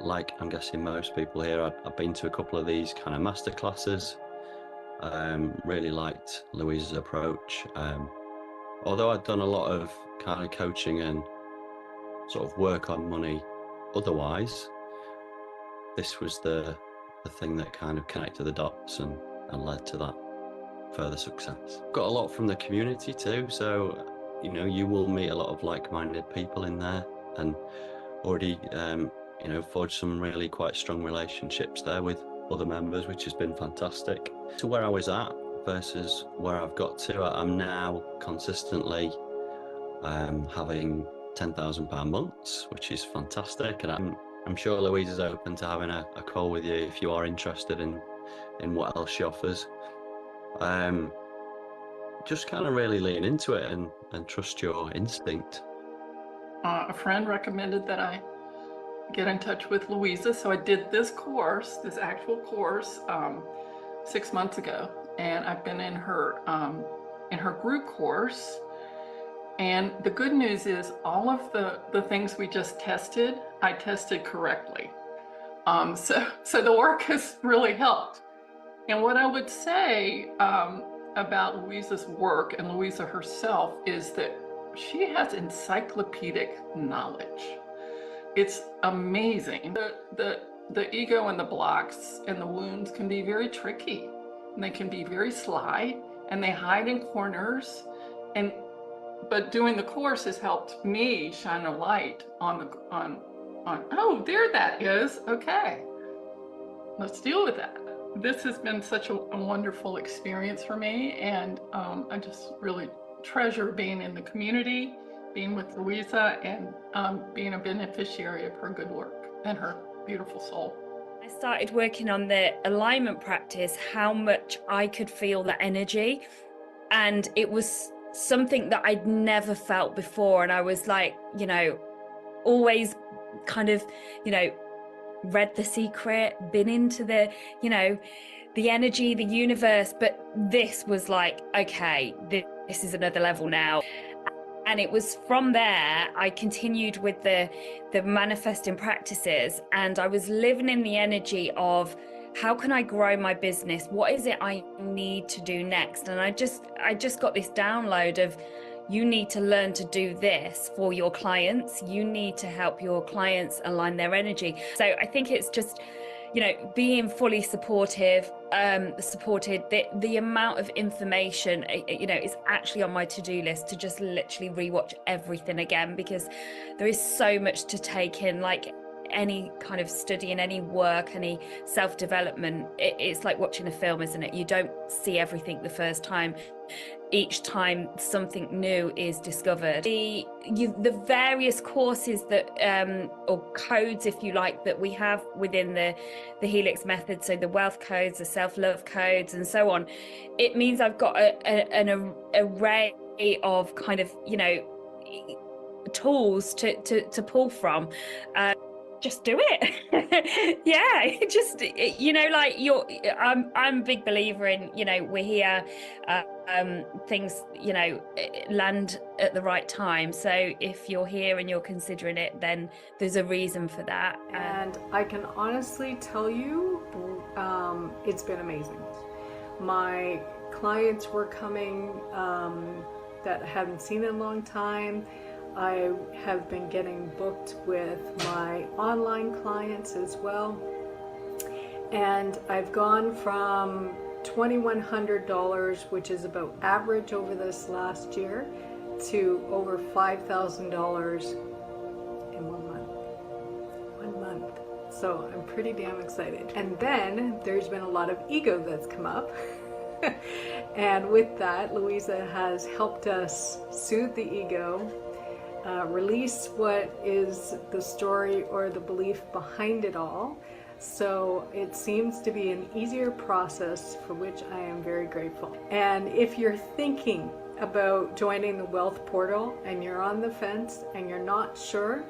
like I'm guessing most people here, I've been to a couple of these kind of master classes. Really liked Louisa's approach. Although I'd done a lot of kind of coaching and sort of work on money otherwise, this was the thing that kind of connected the dots and led to that further success. Got a lot from the community too, so you know, you will meet a lot of like-minded people in there, and already you know, forged some really quite strong relationships there with other members, which has been fantastic. To where I was at versus where I've got to, I'm now consistently having £10,000 months, which is fantastic, and I'm sure Louise is open to having a call with you if you are interested in what else she offers. Just kind of really lean into it and trust your instinct. A friend recommended that I get in touch with Louisa, so I did this course, this actual course, 6 months ago, and I've been in her group course. And the good news is all of the things we just tested, I tested correctly. So the work has really helped. And what I would say about Louisa's work and Louisa herself is that she has encyclopedic knowledge. It's amazing. The ego and the blocks and the wounds can be very tricky, and they can be very sly, and they hide in corners. But doing the course has helped me shine a light on oh, there that is. Okay, let's deal with that. This has been such a wonderful experience for me, and I just really treasure being in the community, being with Louisa, and being a beneficiary of her good work and her beautiful soul. I started working on the alignment practice, how much I could feel that energy, and it was something that I'd never felt before. And I was like, you know, always kind of, you know, read The Secret, been into the, you know, the energy, the universe, but this was like, okay, this is another level now. And it was from there I continued with the manifesting practices, and I was living in the energy of how can I grow my business? What is it I need to do next? And I just got this download of, you need to learn to do this for your clients. You need to help your clients align their energy. So I think it's just, you know, being fully supportive, supported. The amount of information, you know, is actually on my to-do list to just literally rewatch everything again, because there is so much to take in. Like any kind of study and any work, any self-development, it's like watching a film, isn't it? You don't see everything the first time. Each time something new is discovered. The various courses that or codes, if you like, that we have within the Helix method, so the wealth codes, the self-love codes, and so on, it means I've got an array of kind of, you know, tools to pull from. Just do it. Yeah, just, you know, like I'm a big believer in, you know, we're here, things, you know, land at the right time. So if you're here and you're considering it, then there's a reason for that. And I can honestly tell you, it's been amazing. My clients were coming that I hadn't seen in a long time. I have been getting booked with my online clients as well, and I've gone from $2,100, which is about average over this last year, to over $5,000 in 1 month. So I'm pretty damn excited. And then there's been a lot of ego that's come up. And with that, Louisa has helped us soothe the ego, release what is the story or the belief behind it all. So it seems to be an easier process, for which I am very grateful. And if you're thinking about joining the Wealth Portal and you're on the fence and you're not sure,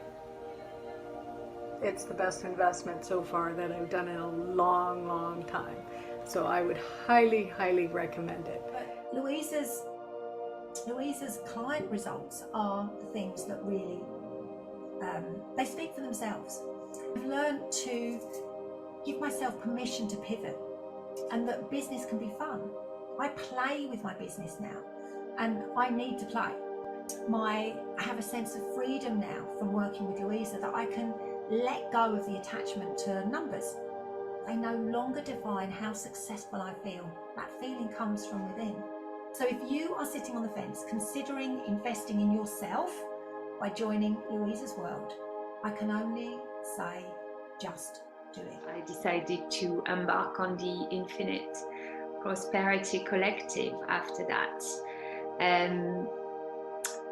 it's the best investment so far that I've done in a long, long time. So I would highly, highly recommend it. But Louisa's client results are the things that really, they speak for themselves. I've learned to give myself permission to pivot, and that business can be fun. I play with my business now, and I need to play. I have a sense of freedom now from working with Louisa, that I can let go of the attachment to numbers. They no longer define how successful I feel. That feeling comes from within. So if you are sitting on the fence considering investing in yourself by joining Louisa's world, I can only say, just do it. I decided to embark on the Infinite Prosperity Collective after that.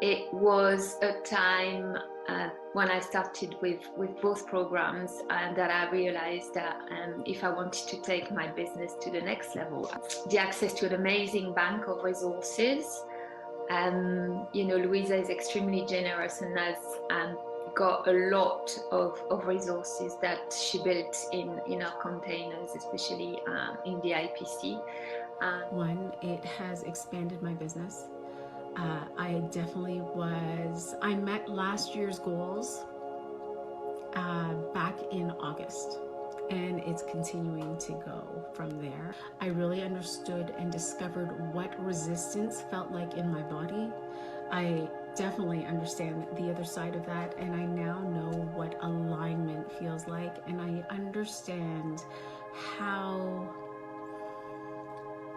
It was a time when I started with both programs, and that I realized that if I wanted to take my business to the next level, the access to an amazing bank of resources. You know, Louisa is extremely generous and has got a lot of resources that she built in our containers, especially in the IPC. One, it has expanded my business. I met last year's goals back in August, and it's continuing to go from there. I really understood and discovered what resistance felt like in my body. I definitely understand the other side of that, and I now know what alignment feels like, and I understand how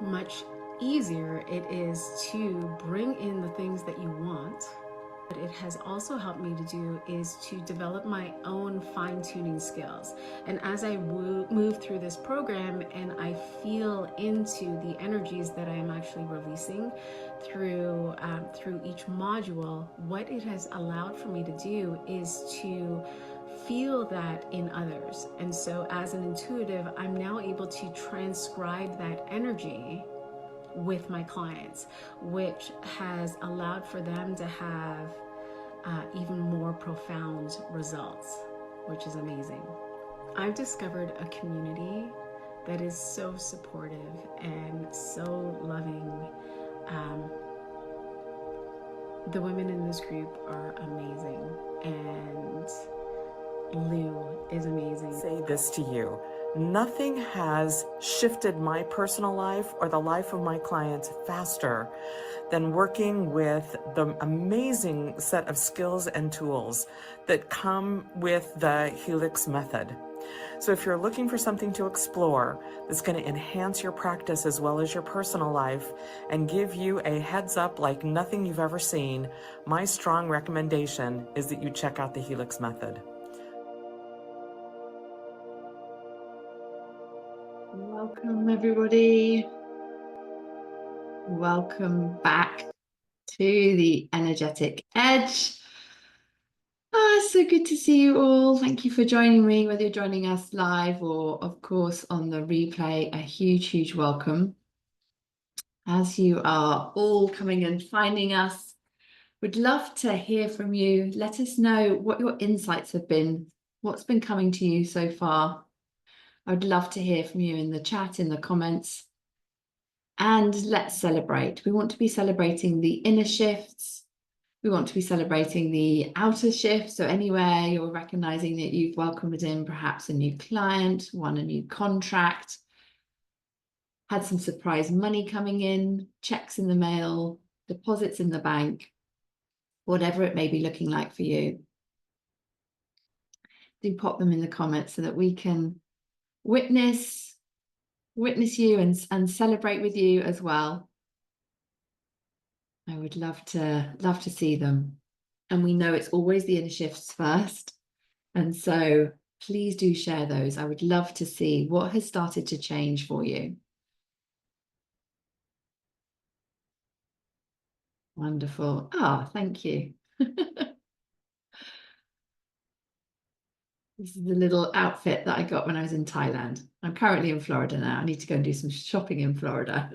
much easier it is to bring in the things that you want. What it has also helped me to do is to develop my own fine-tuning skills. And as I move through this program and I feel into the energies that I am actually releasing through each module, what it has allowed for me to do is to feel that in others. And so as an intuitive, I'm now able to transcribe that energy with my clients, which has allowed for them to have even more profound results, which is amazing. I've discovered a community that is so supportive and so loving. The women in this group are amazing, and Lou is amazing. Say this to you. Nothing has shifted my personal life or the life of my clients faster than working with the amazing set of skills and tools that come with the Helix method. So if you're looking for something to explore that's going to enhance your practice as well as your personal life and give you a heads up like nothing you've ever seen, my strong recommendation is that you check out the Helix method. Welcome everybody. Welcome back to the Energetic Edge. It's so good to see you all. Thank you for joining me, whether you're joining us live or of course on the replay. A huge welcome. As you are all coming and finding us, we'd love to hear from you. Let us know what your insights have been, what's been coming to you so far. I'd love to hear from you in the chat, in the comments. And let's celebrate. We want to be celebrating the inner shifts. We want to be celebrating the outer shifts. So anywhere you're recognizing that you've welcomed in perhaps a new client, won a new contract, had some surprise money coming in, checks in the mail, deposits in the bank, whatever it may be looking like for you. Do pop them in the comments so that we can witness you and celebrate with you as well. I would love to see them. And we know it's always the inner shifts first. And so please do share those. I would love to see what has started to change for you. Wonderful. Thank you. This is the little outfit that I got when I was in Thailand. I'm currently in Florida now. I need to go and do some shopping in Florida.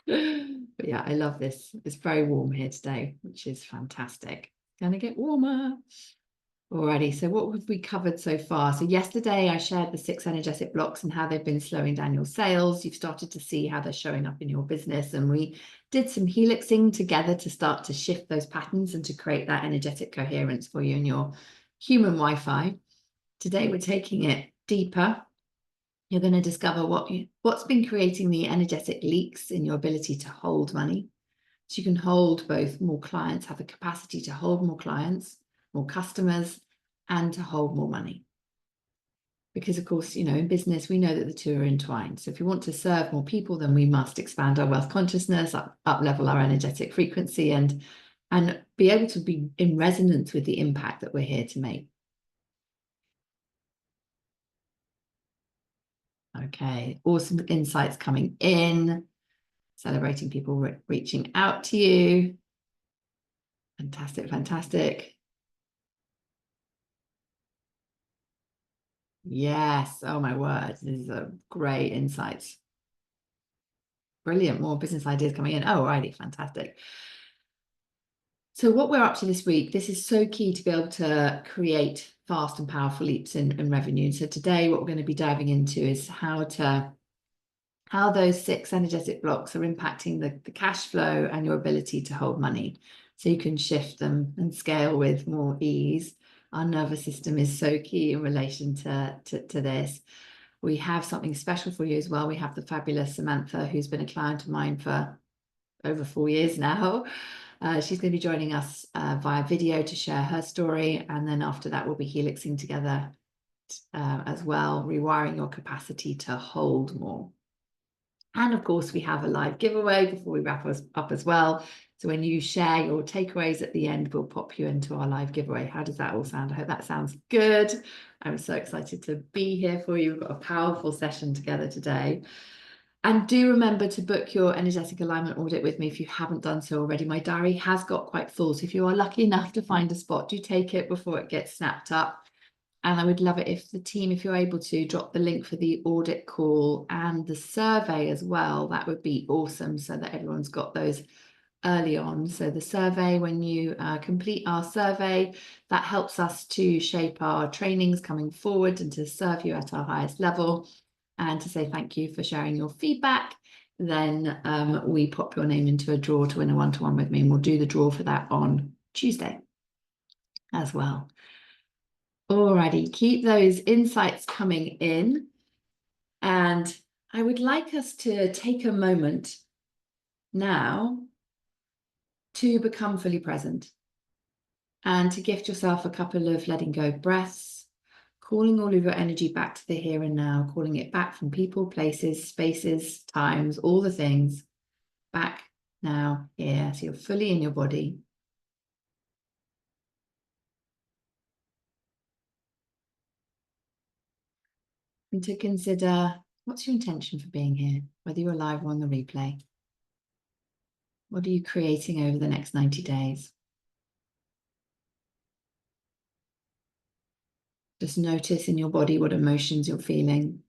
But yeah, I love this. It's very warm here today, which is fantastic. Gonna get warmer. Alrighty, so what have we covered so far? So yesterday I shared the 6 energetic blocks and how they've been slowing down your sales. You've started to see how they're showing up in your business. And we did some helixing together to start to shift those patterns and to create that energetic coherence for you in your human Wi-Fi. Today we're taking it deeper. You're going to discover what's been creating the energetic leaks in your ability to hold money. So you can hold both more clients, have the capacity to hold more clients, more customers, and to hold more money. Because of course, you know, in business, we know that the two are entwined. So if we want to serve more people, then we must expand our wealth consciousness, up level our energetic frequency, and be able to be in resonance with the impact that we're here to make. Okay, awesome insights coming in. Celebrating people reaching out to you. Fantastic, fantastic. Yes, oh my word, these are great insights. Brilliant, more business ideas coming in. Oh, righty, fantastic. So what we're up to this week, this is so key to be able to create fast and powerful leaps in revenue. So today what we're going to be diving into is how those 6 energetic blocks are impacting the cash flow and your ability to hold money. So you can shift them and scale with more ease. Our nervous system is so key in relation to this. We have something special for you as well. We have the fabulous Samantha, who's been a client of mine for over 4 years now. She's going to be joining us via video to share her story. And then after that, we'll be helixing together as well, rewiring your capacity to hold more. And of course, we have a live giveaway before we wrap us up as well. So when you share your takeaways at the end, we'll pop you into our live giveaway. How does that all sound? I hope that sounds good. I'm so excited to be here for you. We've got a powerful session together today. And do remember to book your energetic alignment audit with me if you haven't done so already. My diary has got quite full. So if you are lucky enough to find a spot, do take it before it gets snapped up. And I would love it if the team, if you're able to, drop the link for the audit call and the survey as well. That would be awesome, so that everyone's got those early on. So the survey, when you complete our survey, that helps us to shape our trainings coming forward and to serve you at our highest level and to say thank you for sharing your feedback. Then we pop your name into a draw to win a one-to-one with me, and we'll do the draw for that on Tuesday as well. Alrighty, keep those insights coming in. And I would like us to take a moment now to become fully present and to gift yourself a couple of letting go breaths, calling all of your energy back to the here and now, calling it back from people, places, spaces, times, all the things, back now, here. So you're fully in your body. And to consider, what's your intention for being here, whether you're live or on the replay? What are you creating over the next 90 days? Just notice in your body what emotions you're feeling.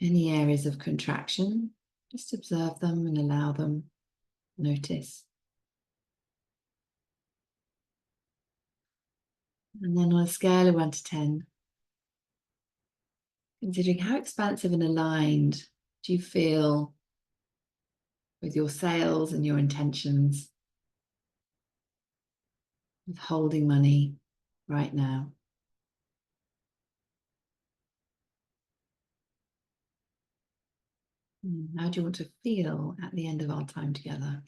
Any areas of contraction, just observe them and allow them. Notice. And then on a scale of 1 to 10, considering how expansive and aligned do you feel with your sales and your intentions, with holding money right now. How do you want to feel at the end of our time together?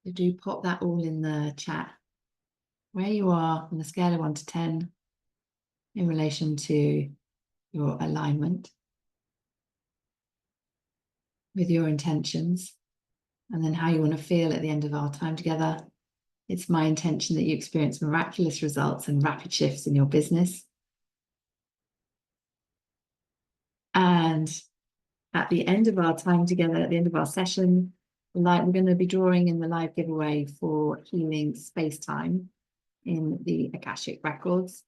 So do pop that all in the chat, where you are on a scale of 1 to 10 in relation to your alignment with your intentions, and then how you want to feel at the end of our time together. It's my intention that you experience miraculous results and rapid shifts in your business. And at the end of our time together, at the end of our session, we're going to be drawing in the live giveaway for healing space-time in the Akashic Records.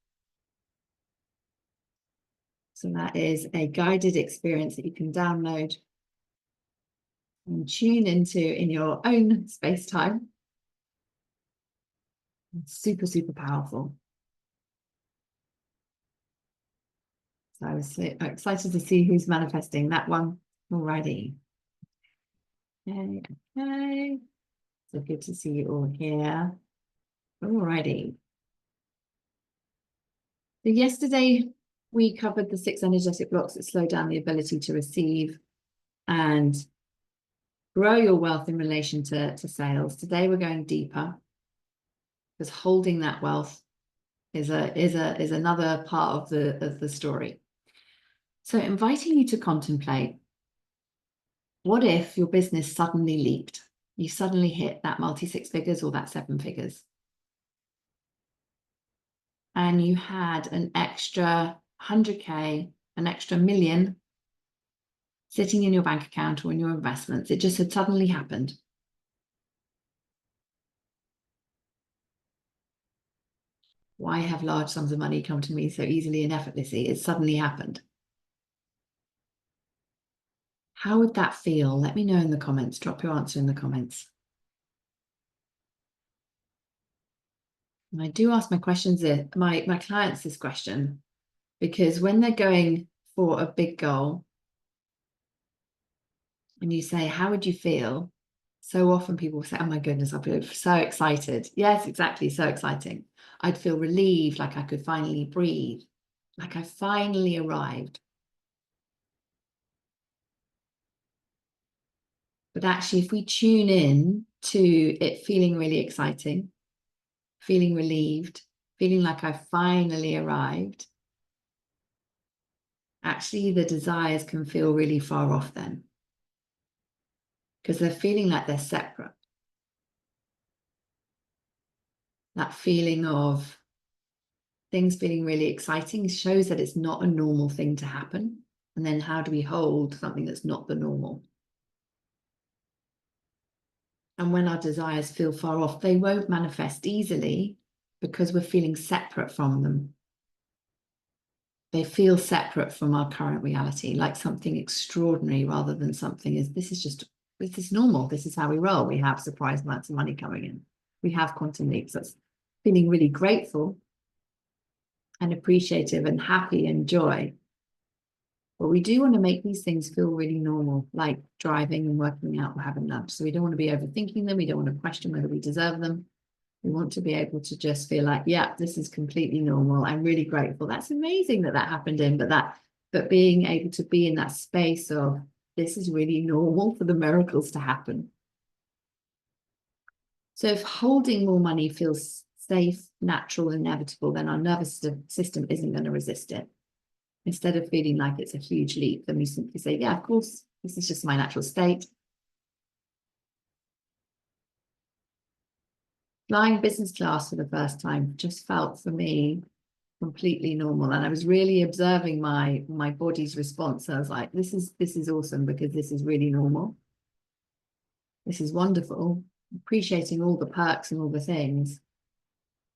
So that is a guided experience that you can download and tune into in your own space-time. It's super, super powerful. So I was so excited to see who's manifesting that one already. Okay. So good to see you all here. Alrighty. So yesterday we covered the 6 energetic blocks that slow down the ability to receive and grow your wealth in relation to sales. Today we're going deeper, because holding that wealth is another part of the story. So inviting you to contemplate, what if your business suddenly leaped? You suddenly hit that multi-6 figures or that 7 figures. And you had an extra 100K, an extra million sitting in your bank account or in your investments. It just had suddenly happened. Why have large sums of money come to me so easily and effortlessly? It suddenly happened. How would that feel? Let me know in the comments. Drop your answer in the comments. And I do ask my clients this question, because when they're going for a big goal and you say, how would you feel? So often people say, oh my goodness, I'll be so excited. Yes, exactly. So exciting. I'd feel relieved, like I could finally breathe, like I finally arrived. But actually, if we tune in to it feeling really exciting, feeling relieved, feeling like I finally arrived, actually the desires can feel really far off then, because they're feeling like they're separate. That feeling of things feeling really exciting shows that it's not a normal thing to happen. And then how do we hold something that's not the normal? And when our desires feel far off, they won't manifest easily because we're feeling separate from them. They feel separate from our current reality, like something extraordinary rather than something this is normal. This is how we roll. We have surprise amounts of money coming in. We have quantum leaps. That's feeling really grateful and appreciative and happy and joy. But we do want to make these things feel really normal, like driving and working out or having lunch. So we don't want to be overthinking them. We don't want to question whether we deserve them. We want to be able to just feel like, yeah, this is completely normal. I'm really grateful. That's amazing that happened but being able to be in that space of this is really normal for the miracles to happen. So if holding more money feels safe, natural, and inevitable, then our nervous system isn't going to resist it. Instead of feeling like it's a huge leap, then we simply say, yeah, of course, this is just my natural state. Flying business class for the first time just felt for me completely normal. And I was really observing my body's response. I was like, this is awesome, because this is really normal. This is wonderful. Appreciating all the perks and all the things.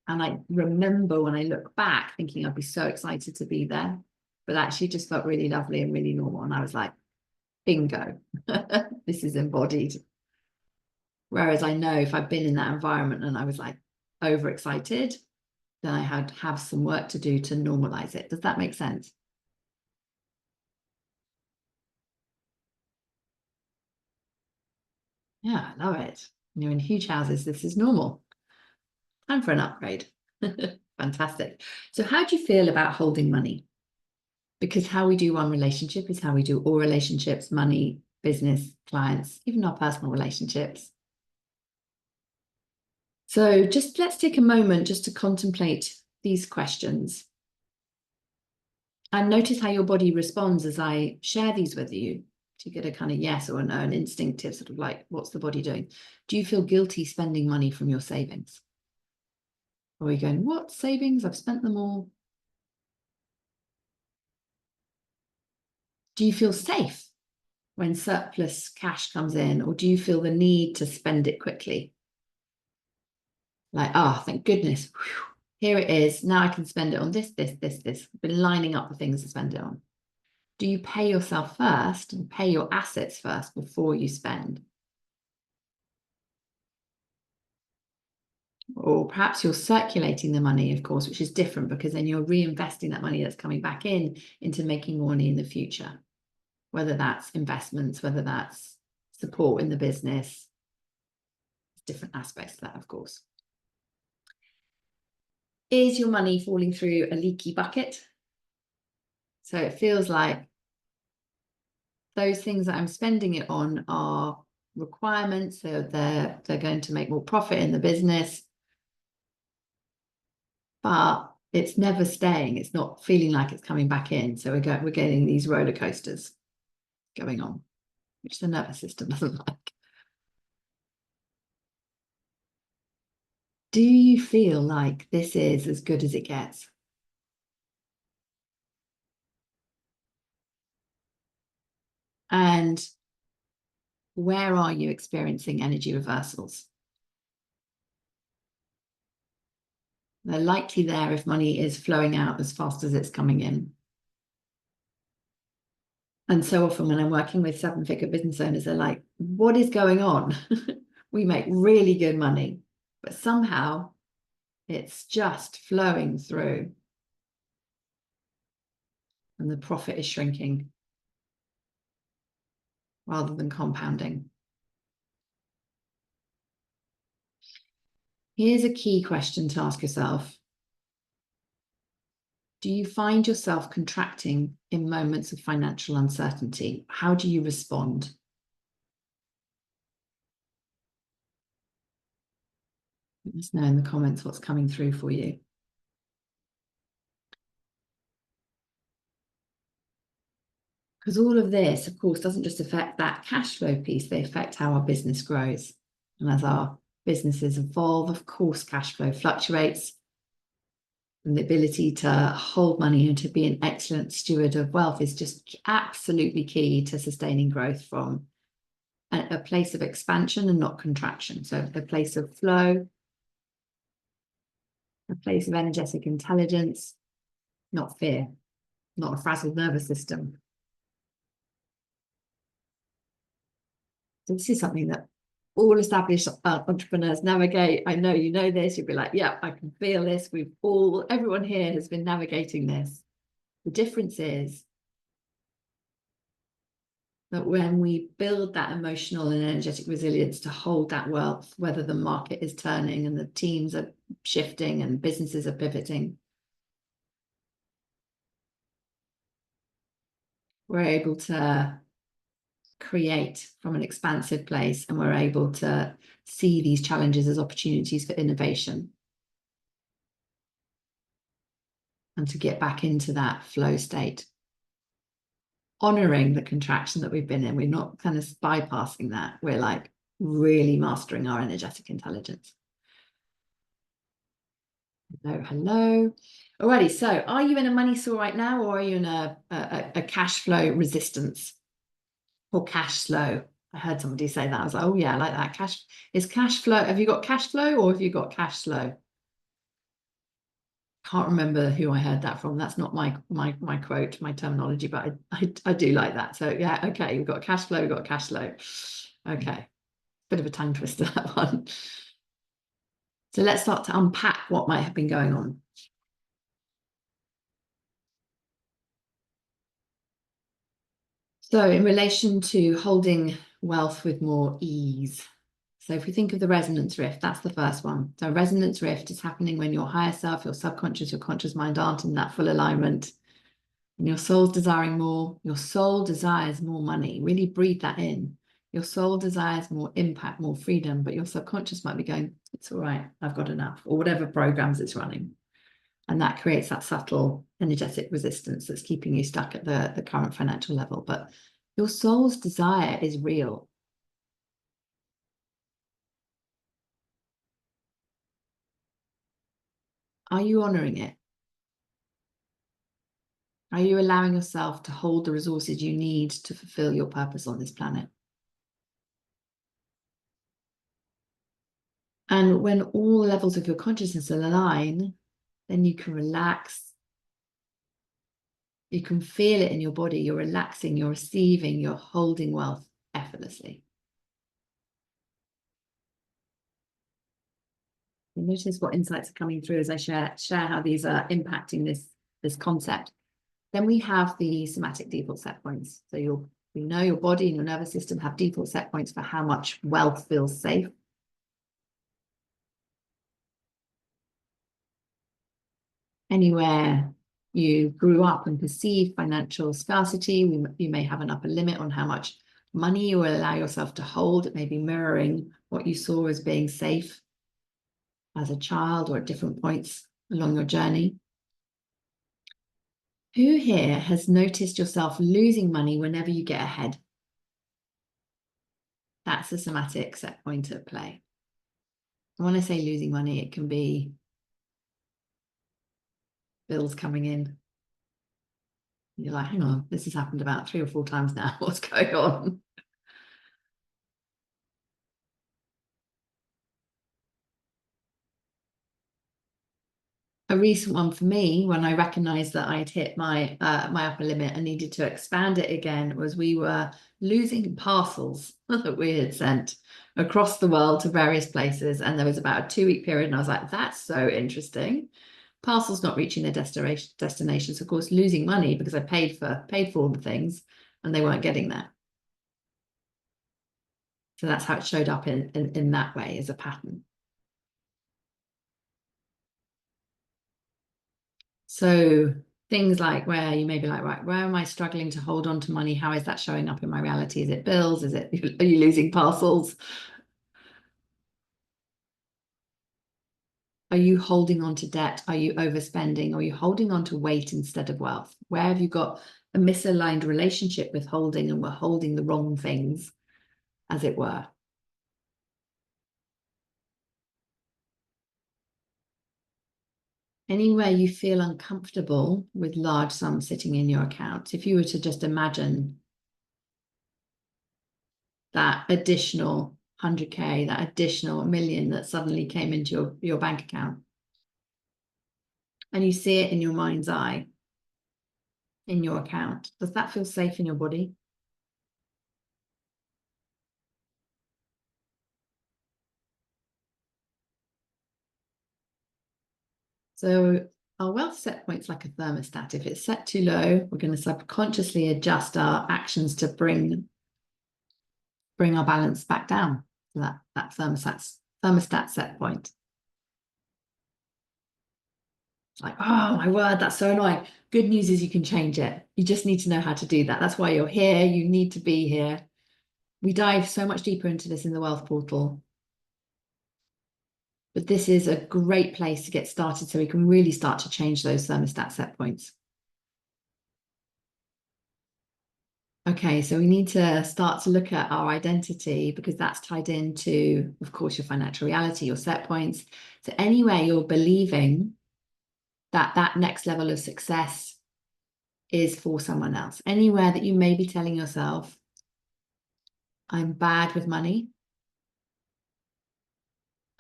And I remember when I look back thinking I'd be so excited to be there, but actually just felt really lovely and really normal. And I was like, bingo, this is embodied. Whereas I know if I've been in that environment and I was like overexcited, then I had to have some work to do to normalize it. Does that make sense? Yeah, I love it. You're in huge houses. This is normal. Time for an upgrade. Fantastic. So how do you feel about holding money? Because how we do one relationship is how we do all relationships, money, business, clients, even our personal relationships. So just let's take a moment just to contemplate these questions. And notice how your body responds as I share these with you. To get a kind of yes or a no, an instinctive sort of like, what's the body doing? Do you feel guilty spending money from your savings? Or are you going, what savings? I've spent them all. Do you feel safe when surplus cash comes in, or do you feel the need to spend it quickly? Like, oh, thank goodness. Whew, here it is. Now I can spend it on this. I've been lining up the things to spend it on. Do you pay yourself first and pay your assets first before you spend? Or perhaps you're circulating the money, of course, which is different, because then you're reinvesting that money that's coming back into making more money in the future, whether that's investments, whether that's support in the business, different aspects of that, of course. Is your money falling through a leaky bucket? So it feels like those things that I'm spending it on are requirements, so they're going to make more profit in the business, but it's never staying. It's not feeling like it's coming back in. So we're getting these roller coasters going on, which the nervous system doesn't like. Do you feel like this is as good as it gets? And where are you experiencing energy reversals? They're likely there if money is flowing out as fast as it's coming in. And so often when I'm working with 7-figure business owners, they're like, what is going on? We make really good money, but somehow it's just flowing through and the profit is shrinking rather than compounding. Here's a key question to ask yourself. Do you find yourself contracting in moments of financial uncertainty? How do you respond? Let us know in the comments what's coming through for you. Because all of this, of course, doesn't just affect that cash flow piece, they affect how our business grows. And as our businesses evolve, of course, cash flow fluctuates. And the ability to hold money and to be an excellent steward of wealth is just absolutely key to sustaining growth from a place of expansion and not contraction. So a place of flow, a place of energetic intelligence, not fear, not a frazzled nervous system. So this is something that all established entrepreneurs navigate. I know you know this. You'll be like, yeah, I can feel this. Everyone here has been navigating this. The difference is that when we build that emotional and energetic resilience to hold that wealth, whether the market is turning and the teams are shifting and businesses are pivoting, we're able to create from an expansive place, and we're able to see these challenges as opportunities for innovation and to get back into that flow state, honoring the contraction that we've been in. We're not kind of bypassing that. We're like really mastering our energetic intelligence. Hello. Alrighty, so are you in a money saw right now, or are you in a cash flow resistance? Or cash slow. I heard somebody say that. I was like, oh yeah, I like that. Cash flow. Have you got cash flow or have you got cash slow? Can't remember who I heard that from. That's not my quote, my terminology, but I do like that. So yeah, okay, we've got cash flow, we've got cash slow. Okay, bit of a tongue twister, that one. So let's start to unpack what might have been going on. So in relation to holding wealth with more ease. So if we think of the resonance rift, that's the first one. So resonance rift is happening when your higher self, your subconscious, your conscious mind aren't in that full alignment. And your soul's desiring more. Your soul desires more money. Really breathe that in. Your soul desires more impact, more freedom, but your subconscious might be going, it's all right, I've got enough, or whatever programs it's running. And that creates that subtle energetic resistance that's keeping you stuck at the current financial level. But your soul's desire is real. Are you honoring it? Are you allowing yourself to hold the resources you need to fulfill your purpose on this planet? And when all levels of your consciousness align, then you can relax. You can feel it in your body. You're relaxing, you're receiving, you're holding wealth effortlessly. You notice what insights are coming through as I share how these are impacting this concept. Then we have the somatic default set points. So we know your body and your nervous system have default set points for how much wealth feels safe. Anywhere you grew up and perceived financial scarcity, you may have an upper limit on how much money you will allow yourself to hold. It may be mirroring what you saw as being safe as a child or at different points along your journey. Who here has noticed yourself losing money whenever you get ahead? That's a somatic set point at play. And when I say losing money, it can be bills coming in. You're like, hang on, this has happened about 3 or 4 times now. What's going on? A recent one for me, when I recognized that I'd hit my my upper limit and needed to expand it again, was we were losing parcels that we had sent across the world to various places. And there was about a 2-week period, and I was like, that's so interesting. Parcels not reaching their destinations, of course, losing money because I paid for all the things and they weren't getting there. So that's how it showed up in that way as a pattern. So things like where you may be like, right, where am I struggling to hold on to money? How is that showing up in my reality? Is it bills? Are you losing parcels? Are you holding on to debt? Are you overspending? Or are you holding on to weight instead of wealth? Where have you got a misaligned relationship with holding, and we're holding the wrong things, as it were? Anywhere you feel uncomfortable with large sums sitting in your account, if you were to just imagine that additional 100K, that additional 1 million that suddenly came into your bank account, and you see it in your mind's eye, in your account, does that feel safe in your body? So our wealth set point's like a thermostat. If it's set too low, we're going to subconsciously adjust our actions to bring our balance back down to that thermostat set point. It's like, oh my word, that's so annoying. Good news is you can change it. You just need to know how to do that. That's why you're here. You need to be here. We dive so much deeper into this in the Wealth Portal. But this is a great place to get started so we can really start to change those thermostat set points. Okay, so we need to start to look at our identity, because that's tied into, of course, your financial reality, your set points. So anywhere you're believing that next level of success is for someone else, anywhere that you may be telling yourself, I'm bad with money.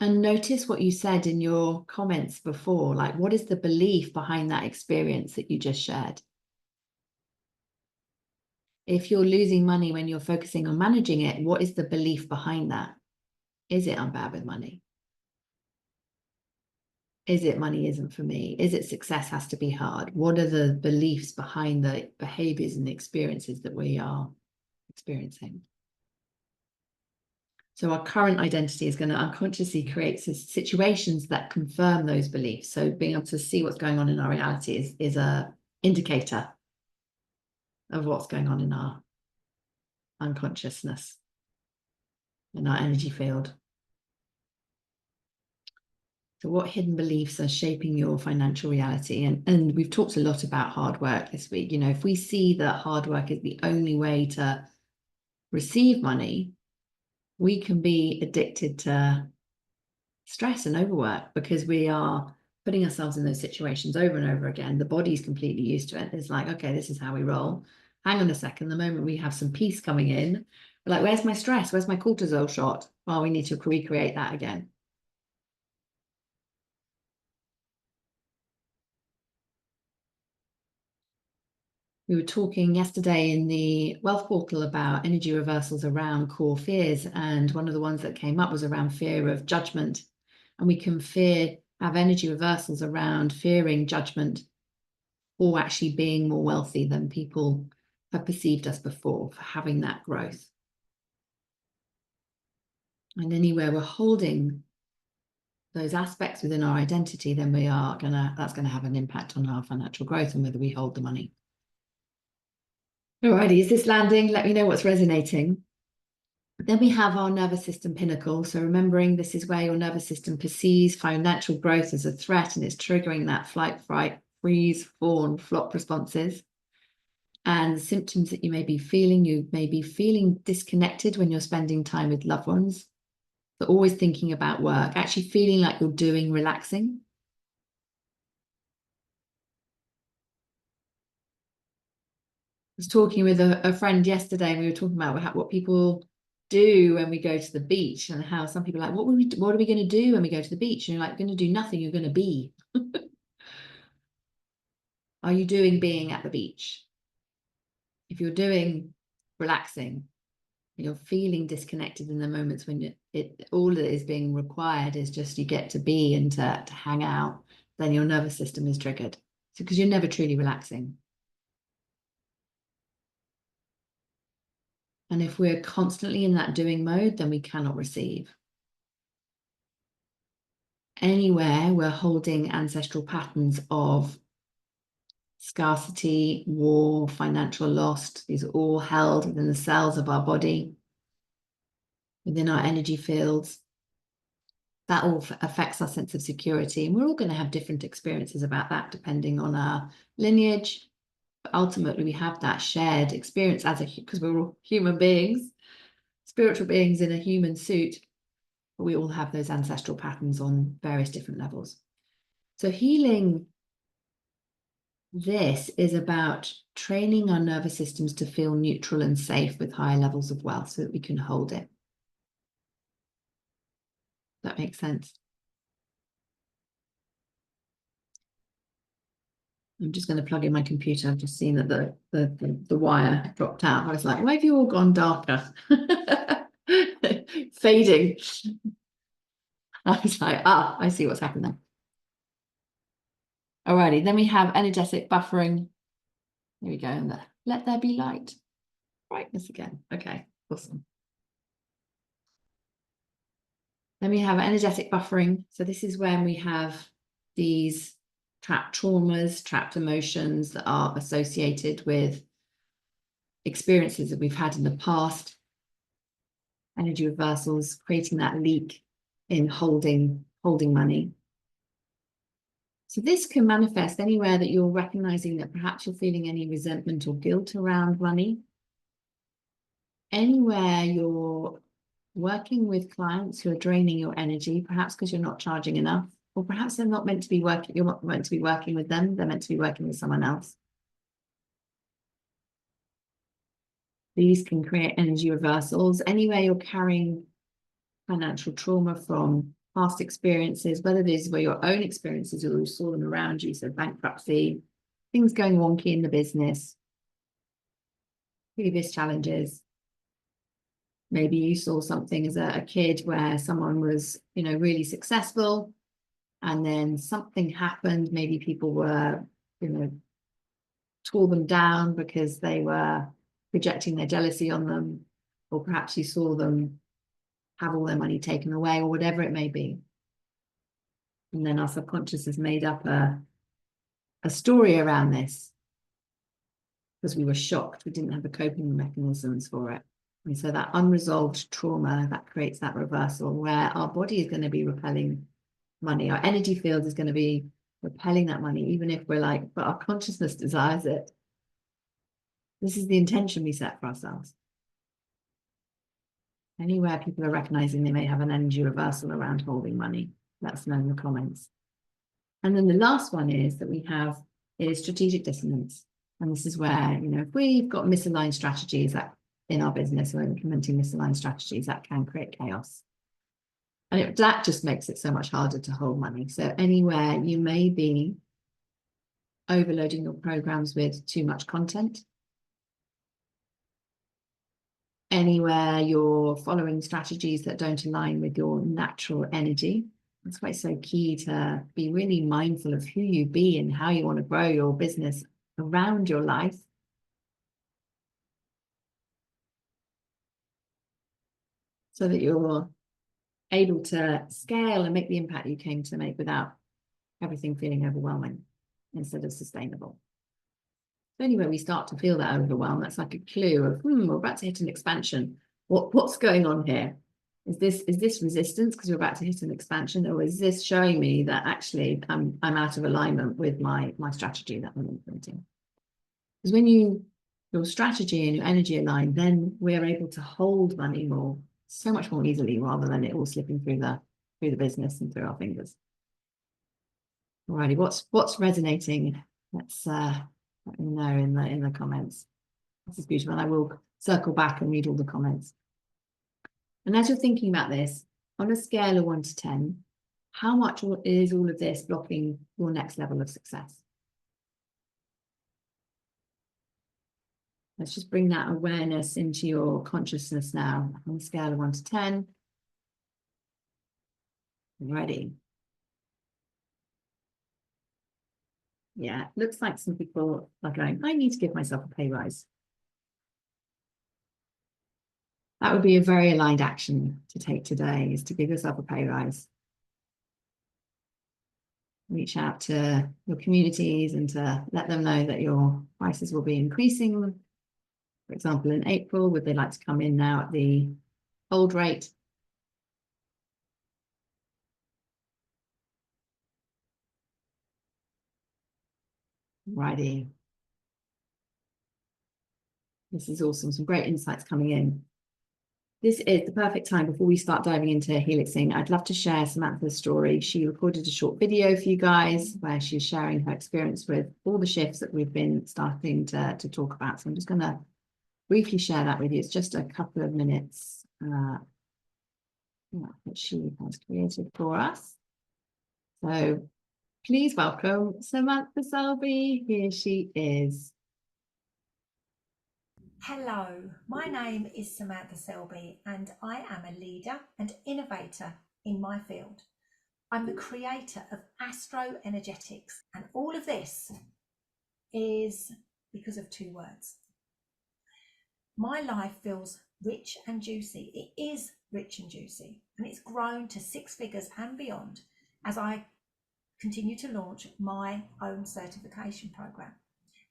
And notice what you said in your comments before, like what is the belief behind that experience that you just shared? If you're losing money when you're focusing on managing it, what is the belief behind that? Is it I'm bad with money? Is it money isn't for me? Is it success has to be hard? What are the beliefs behind the behaviors and the experiences that we are experiencing? So our current identity is going to unconsciously create situations that confirm those beliefs. So being able to see what's going on in our reality is a indicator of what's going on in our unconsciousness, in our energy field. So what hidden beliefs are shaping your financial reality? And we've talked a lot about hard work this week. You know, if we see that hard work is the only way to receive money, we can be addicted to stress and overwork because we are putting ourselves in those situations over and over again. The body's completely used to it. It's like, okay, this is how we roll. Hang on a second. The moment we have some peace coming in, we're like, where's my stress? Where's my cortisol shot? Well, we need to recreate that again. We were talking yesterday in the Wealth Portal about energy reversals around core fears. And one of the ones that came up was around fear of judgment. And we can have energy reversals around fearing judgment or actually being more wealthy than people have perceived us before, for having that growth. And anywhere we're holding those aspects within our identity, then that's gonna have an impact on our financial growth and whether we hold the money. Alrighty, is this landing? Let me know what's resonating. Then we have our nervous system pinnacle. So remembering this is where your nervous system perceives financial growth as a threat, and it's triggering that flight, fright, freeze, fawn, flop responses. And the symptoms that you may be feeling disconnected when you're spending time with loved ones, but always thinking about work, actually feeling like you're doing relaxing. I was talking with a friend yesterday, and we were talking about what people do when we go to the beach, and how some people are like, what are we going to do when we go to the beach? And you're like, going to do nothing, you're going to be. Are you doing being at the beach? If you're doing relaxing, you're feeling disconnected in the moments when all that is being required is just you get to be and to hang out, then your nervous system is triggered. So because you're never truly relaxing. And if we're constantly in that doing mode, then we cannot receive. Anywhere we're holding ancestral patterns of scarcity, war, financial loss, these are all held within the cells of our body, within our energy fields. That all affects our sense of security. And we're all going to have different experiences about that depending on our lineage. But ultimately, we have that shared experience because we're all human beings, spiritual beings in a human suit. But we all have those ancestral patterns on various different levels. So healing this is about training our nervous systems to feel neutral and safe with higher levels of wealth so that we can hold it. That makes sense. I'm just going to plug in my computer. I've just seen that the wire dropped out. I was like, why have you all gone darker? Fading. I was like, I see what's happened there. Alrighty, then we have energetic buffering. Here we go. And let there be light. Brightness again. Okay, awesome. Then we have energetic buffering. So this is when we have these trapped traumas, trapped emotions that are associated with experiences that we've had in the past. Energy reversals, creating that leak in holding money. So this can manifest anywhere that you're recognizing that perhaps you're feeling any resentment or guilt around money. Anywhere you're working with clients who are draining your energy, perhaps because you're not charging enough, or perhaps they're not meant to be working, you're not meant to be working with them, they're meant to be working with someone else. These can create energy reversals. Anywhere you're carrying financial trauma from past experiences, whether these were your own experiences or you saw them around you, so bankruptcy, things going wonky in the business, previous challenges. Maybe you saw something as a kid where someone was, really successful, and then something happened. Maybe people were, tore them down because they were projecting their jealousy on them, or perhaps you saw them have all their money taken away, or whatever it may be. And then our subconscious has made up a story around this because we were shocked. We didn't have the coping mechanisms for it. And so that unresolved trauma, that creates that reversal where our body is going to be repelling money. Our energy field is going to be repelling that money, even if we're like, but our consciousness desires it. This is the intention we set for ourselves. Anywhere people are recognizing they may have an energy reversal around holding money, let us know in the comments. And then the last one is that we have is strategic dissonance. And this is where, if we've got misaligned strategies in our business, we're implementing misaligned strategies, that can create chaos. And that just makes it so much harder to hold money. So anywhere you may be overloading your programs with too much content, anywhere you're following strategies that don't align with your natural energy. That's why it's so key to be really mindful of who you be and how you want to grow your business around your life. So that your able to scale and make the impact you came to make without everything feeling overwhelming instead of sustainable. So anyway, we start to feel that overwhelm, that's like a clue of, we're about to hit an expansion. What's going on here? Is this resistance because we're about to hit an expansion, or is this showing me that actually I'm out of alignment with my strategy that I'm implementing? Because when your strategy and your energy align, then we're able to hold money so much more easily, rather than it all slipping through the business and through our fingers. Alrighty, what's resonating? Let's let me know in the comments. This is beautiful, and I will circle back and read all the comments. And as you're thinking about this, on a scale of 1 to 10, how much is all of this blocking your next level of success? Let's just bring that awareness into your consciousness now, on a scale of 1 to 10. Ready? Yeah, looks like some people are going, I need to give myself a pay rise. That would be a very aligned action to take today, is to give yourself a pay rise. Reach out to your communities and to let them know that your prices will be increasing. For example, in April, would they like to come in now at the old rate? Righty. This is awesome. Some great insights coming in. This is the perfect time before we start diving into helixing. I'd love to share Samantha's story. She recorded a short video for you guys where she's sharing her experience with all the shifts that we've been starting to talk about. So I'm just going to briefly share that with you. It's just a couple of minutes that she has created for us. So please welcome Samantha Selby. Here she is. Hello, my name is Samantha Selby and I am a leader and innovator in my field. I'm the creator of astroenergetics, and all of this is because of 2 words. My life feels rich and juicy. It is rich and juicy, and it's grown to 6 figures and beyond as I continue to launch my own certification program.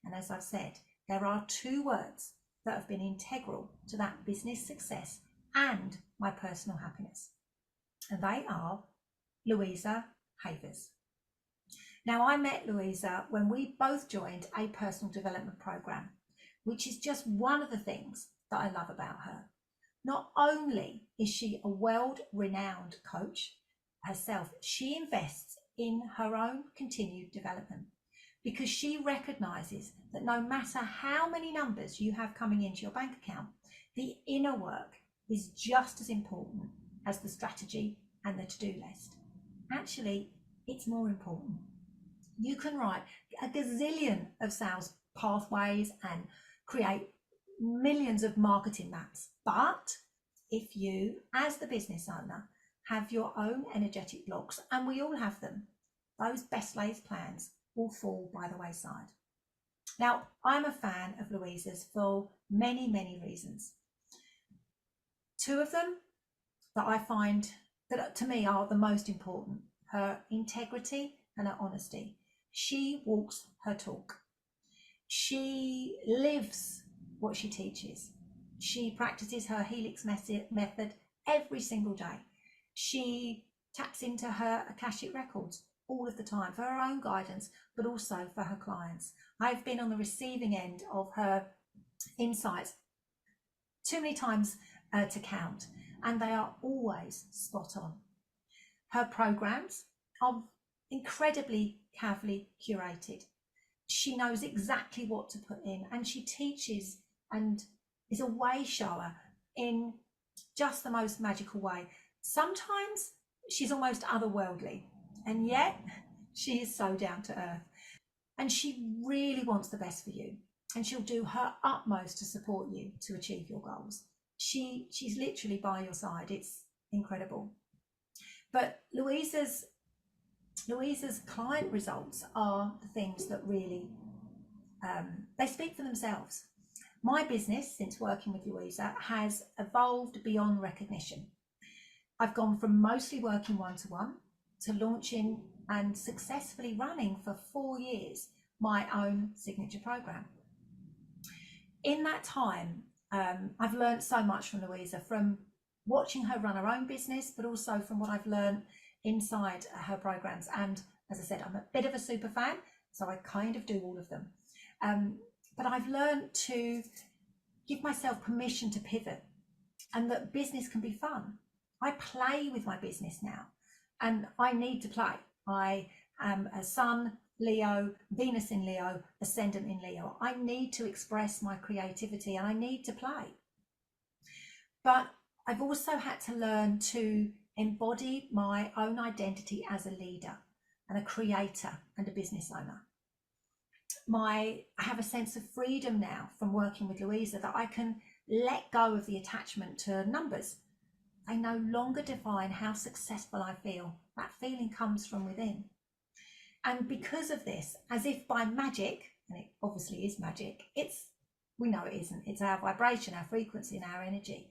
And as I've said, there are 2 words that have been integral to that business success and my personal happiness. And they are Louisa Havers. Now, I met Louisa when we both joined a personal development program, which is just one of the things that I love about her. Not only is she a world-renowned coach herself, she invests in her own continued development, because she recognizes that no matter how many numbers you have coming into your bank account, the inner work is just as important as the strategy and the to-do list. Actually, it's more important. You can write a gazillion of sales pathways and create millions of marketing maps, but if you, as the business owner, have your own energetic blocks, and we all have them, those best laid plans will fall by the wayside. Now, I'm a fan of Louisa's for many, many reasons. 2 of them that I find that to me are the most important: her integrity and her honesty. She walks her talk. She lives what she teaches. She practices her Helix method every single day. She taps into her Akashic Records all of the time for her own guidance, but also for her clients. I've been on the receiving end of her insights too many times to count, and they are always spot on. Her programs are incredibly carefully curated. She knows exactly what to put in, and she teaches and is a way shower in just the most magical way. Sometimes she's almost otherworldly, and yet she is so down to earth, and she really wants the best for you, and she'll do her utmost to support you to achieve your goals. She's literally by your side. It's incredible. But Louisa's client results are the things that really they speak for themselves. My business, since working with Louisa, has evolved beyond recognition. I've gone from mostly working one-to-one to launching and successfully running for 4 years my own signature program. In that time, I've learned so much from Louisa, from watching her run her own business, but also from what I've learned inside her programs. And as I said, I'm a bit of a super fan, so I kind of do all of them. But I've learned to give myself permission to pivot, and that business can be fun. I play with my business now, and I need to play. I am a Sun, Leo, Venus in Leo, Ascendant in Leo. I need to express my creativity and I need to play. But I've also had to learn to embody my own identity as a leader and a creator and a business owner. I have a sense of freedom now from working with Louisa, that I can let go of the attachment to numbers. They no longer define how successful I feel. That feeling comes from within. And because of this, as if by magic, and it obviously is magic, we know it isn't, it's our vibration, our frequency, and our energy.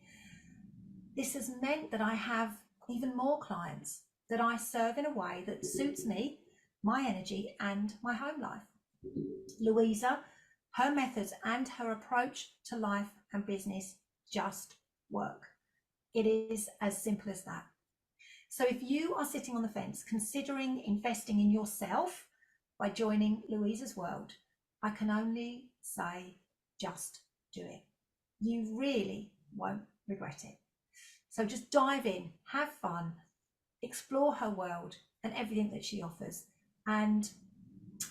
This has meant that I have even more clients that I serve in a way that suits me, my energy, and my home life. Louisa, her methods and her approach to life and business just work. It is as simple as that. So if you are sitting on the fence, considering investing in yourself by joining Louisa's world, I can only say, just do it. You really won't regret it. So just dive in, have fun, explore her world and everything that she offers, and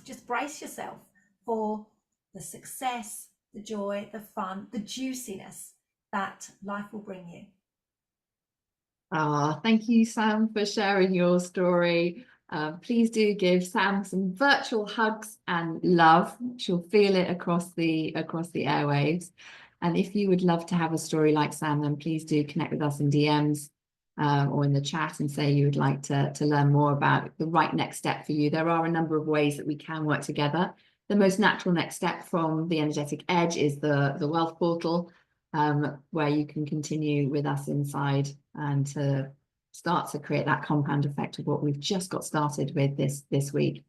just brace yourself for the success, the joy, the fun, the juiciness that life will bring you. Thank you, Sam, for sharing your story. Please do give Sam some virtual hugs and love. She'll feel it across the airwaves. And if you would love to have a story like Sam, then please do connect with us in DMs or in the chat and say you would like to learn more about the right next step for you. There are a number of ways that we can work together. The most natural next step from the energetic edge is the wealth portal, where you can continue with us inside and to start to create that compound effect of what we've just got started with this week.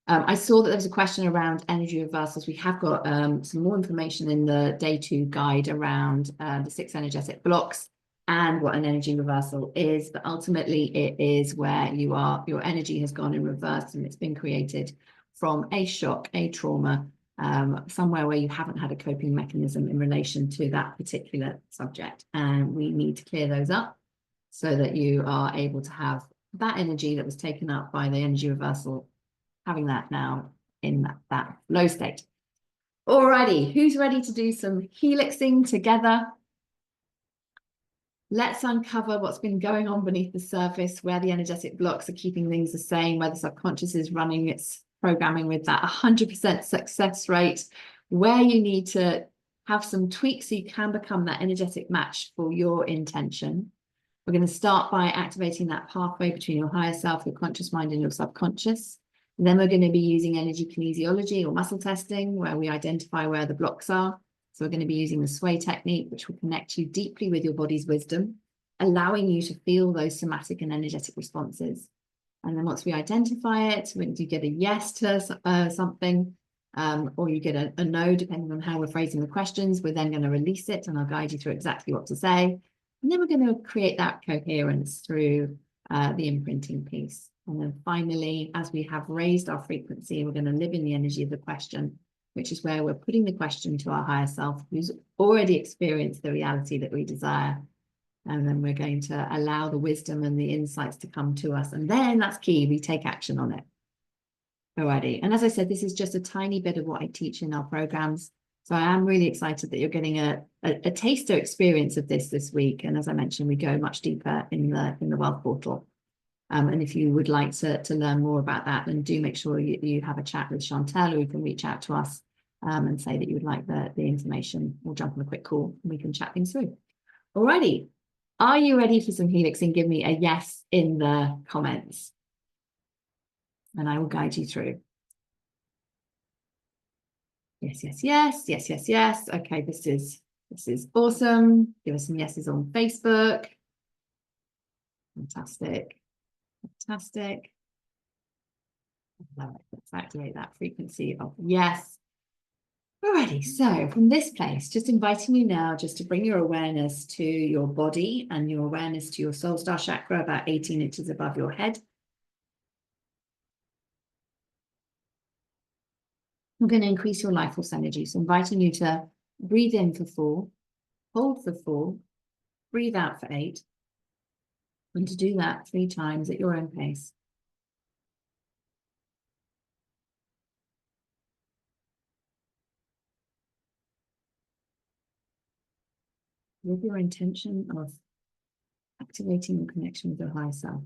I saw that there was a question around energy reversals. We have got some more information in the day 2 guide around the 6 energetic blocks and what an energy reversal is, but ultimately it is where your energy has gone in reverse and it's been created from a shock, a trauma, somewhere where you haven't had a coping mechanism in relation to that particular subject. And we need to clear those up so that you are able to have that energy that was taken up by the energy reversal, having that now in that flow state. Alrighty, who's ready to do some helixing together? Let's uncover what's been going on beneath the surface, where the energetic blocks are keeping things the same, where the subconscious is running its programming with that 100% success rate, where you need to have some tweaks so you can become that energetic match for your intention. We're going to start by activating that pathway between your higher self, your conscious mind, and your subconscious. And then we're going to be using energy kinesiology or muscle testing, where we identify where the blocks are. So we're going to be using the sway technique, which will connect you deeply with your body's wisdom, allowing you to feel those somatic and energetic responses. And then once we identify it, when you get a yes to something, or you get a no, depending on how we're phrasing the questions, we're then going to release it and I'll guide you through exactly what to say. And then we're going to create that coherence through the imprinting piece. And then finally, as we have raised our frequency, we're going to live in the energy of the question, which is where we're putting the question to our higher self, who's already experienced the reality that we desire. And then we're going to allow the wisdom and the insights to come to us. And then that's key, we take action on it. Alrighty. And as I said, this is just a tiny bit of what I teach in our programs. So I am really excited that you're getting a taster experience of this week. And as I mentioned, we go much deeper in the wealth portal. And if you would like to learn more about that, then do make sure you have a chat with Chantel, or you can reach out to us and say that you would like the information. We'll jump on a quick call and we can chat things through. Alrighty. Are you ready for some helixing? Give me a yes in the comments and I will guide you through. Yes, yes, yes, yes, yes, yes. Okay, this is awesome. Give us some yeses on Facebook. Fantastic. Fantastic. Love it. Let's activate that frequency of yes. Alrighty, so from this place, just inviting you now just to bring your awareness to your body and your awareness to your soul star chakra about 18 inches above your head. I'm going to increase your life force energy. So inviting you to breathe in for 4, hold for 4, breathe out for 8, and to do that 3 times at your own pace. With your intention of activating your connection with your higher self.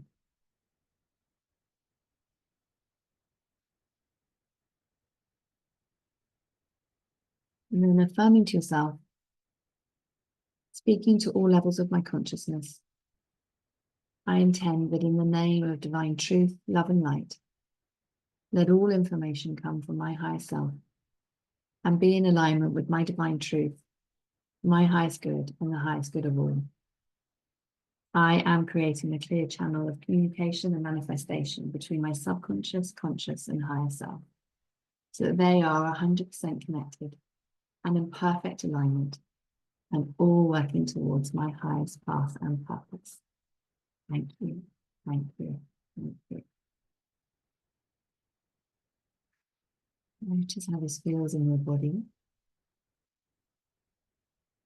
And then affirming to yourself, speaking to all levels of my consciousness, I intend that in the name of divine truth, love and light, let all information come from my higher self and be in alignment with my divine truth, my highest good and the highest good of all. I am creating a clear channel of communication and manifestation between my subconscious, conscious and higher self, so that they are 100% connected and in perfect alignment and all working towards my highest path and purpose. Thank you, thank you, thank you. Notice how this feels in your body.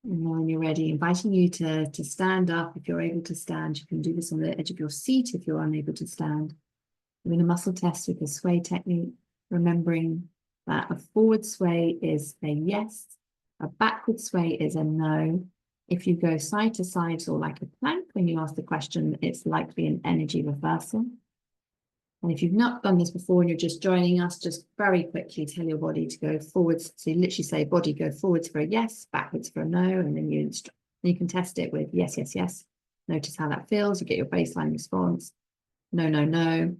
And then when you're ready, inviting you to stand up. If you're able to stand, you can do this on the edge of your seat if you're unable to stand. We're going to muscle test with the sway technique, remembering that a forward sway is a yes, a backward sway is a no. If you go side to side or like a plank, when you ask the question, it's likely an energy reversal. And if you've not done this before and you're just joining us, just very quickly tell your body to go forwards. So you literally say, body, go forwards for a yes, backwards for a no, and then you can test it with yes, yes, yes. Notice how that feels. You get your baseline response. No, no, no.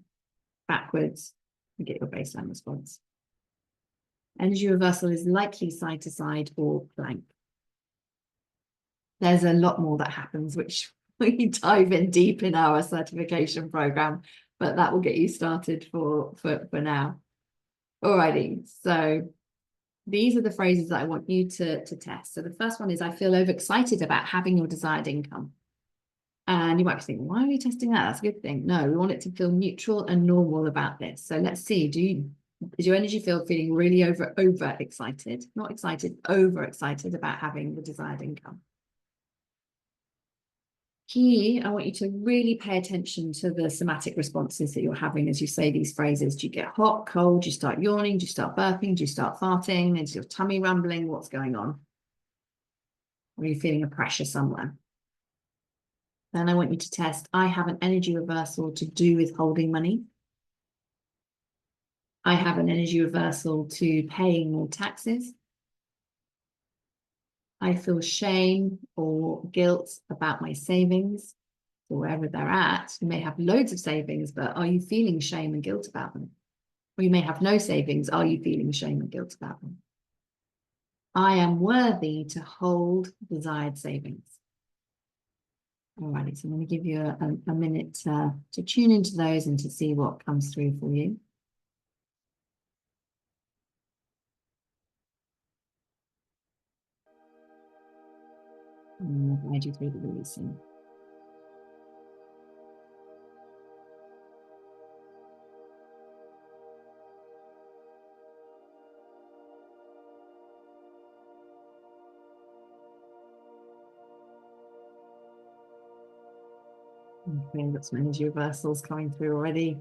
Backwards, you get your baseline response. Energy reversal is likely side to side or plank. There's a lot more that happens, which we dive in deep in our certification program, but that will get you started for now. Alrighty, so these are the phrases that I want you to test. So the first one is, I feel overexcited about having your desired income. And you might be thinking, why are we testing that? That's a good thing. No, we want it to feel neutral and normal about this. So let's see, is your energy field feeling really over excited, not excited, over excited about having the desired income? Here, I want you to really pay attention to the somatic responses that you're having as you say these phrases. Do you get hot, cold? Do you start yawning? Do you start burping? Do you start farting? Is your tummy rumbling? What's going on? Or are you feeling a pressure somewhere? Then I want you to test, I have an energy reversal to do with holding money. I have an energy reversal to paying more taxes. I feel shame or guilt about my savings, or wherever they're at. You may have loads of savings, but are you feeling shame and guilt about them? Or you may have no savings. Are you feeling shame and guilt about them? I am worthy to hold desired savings. Alrighty, so I'm going to give you a minute to tune into those and to see what comes through for you. And I'll guide you through the releasing. Okay, got some energy reversals coming through already.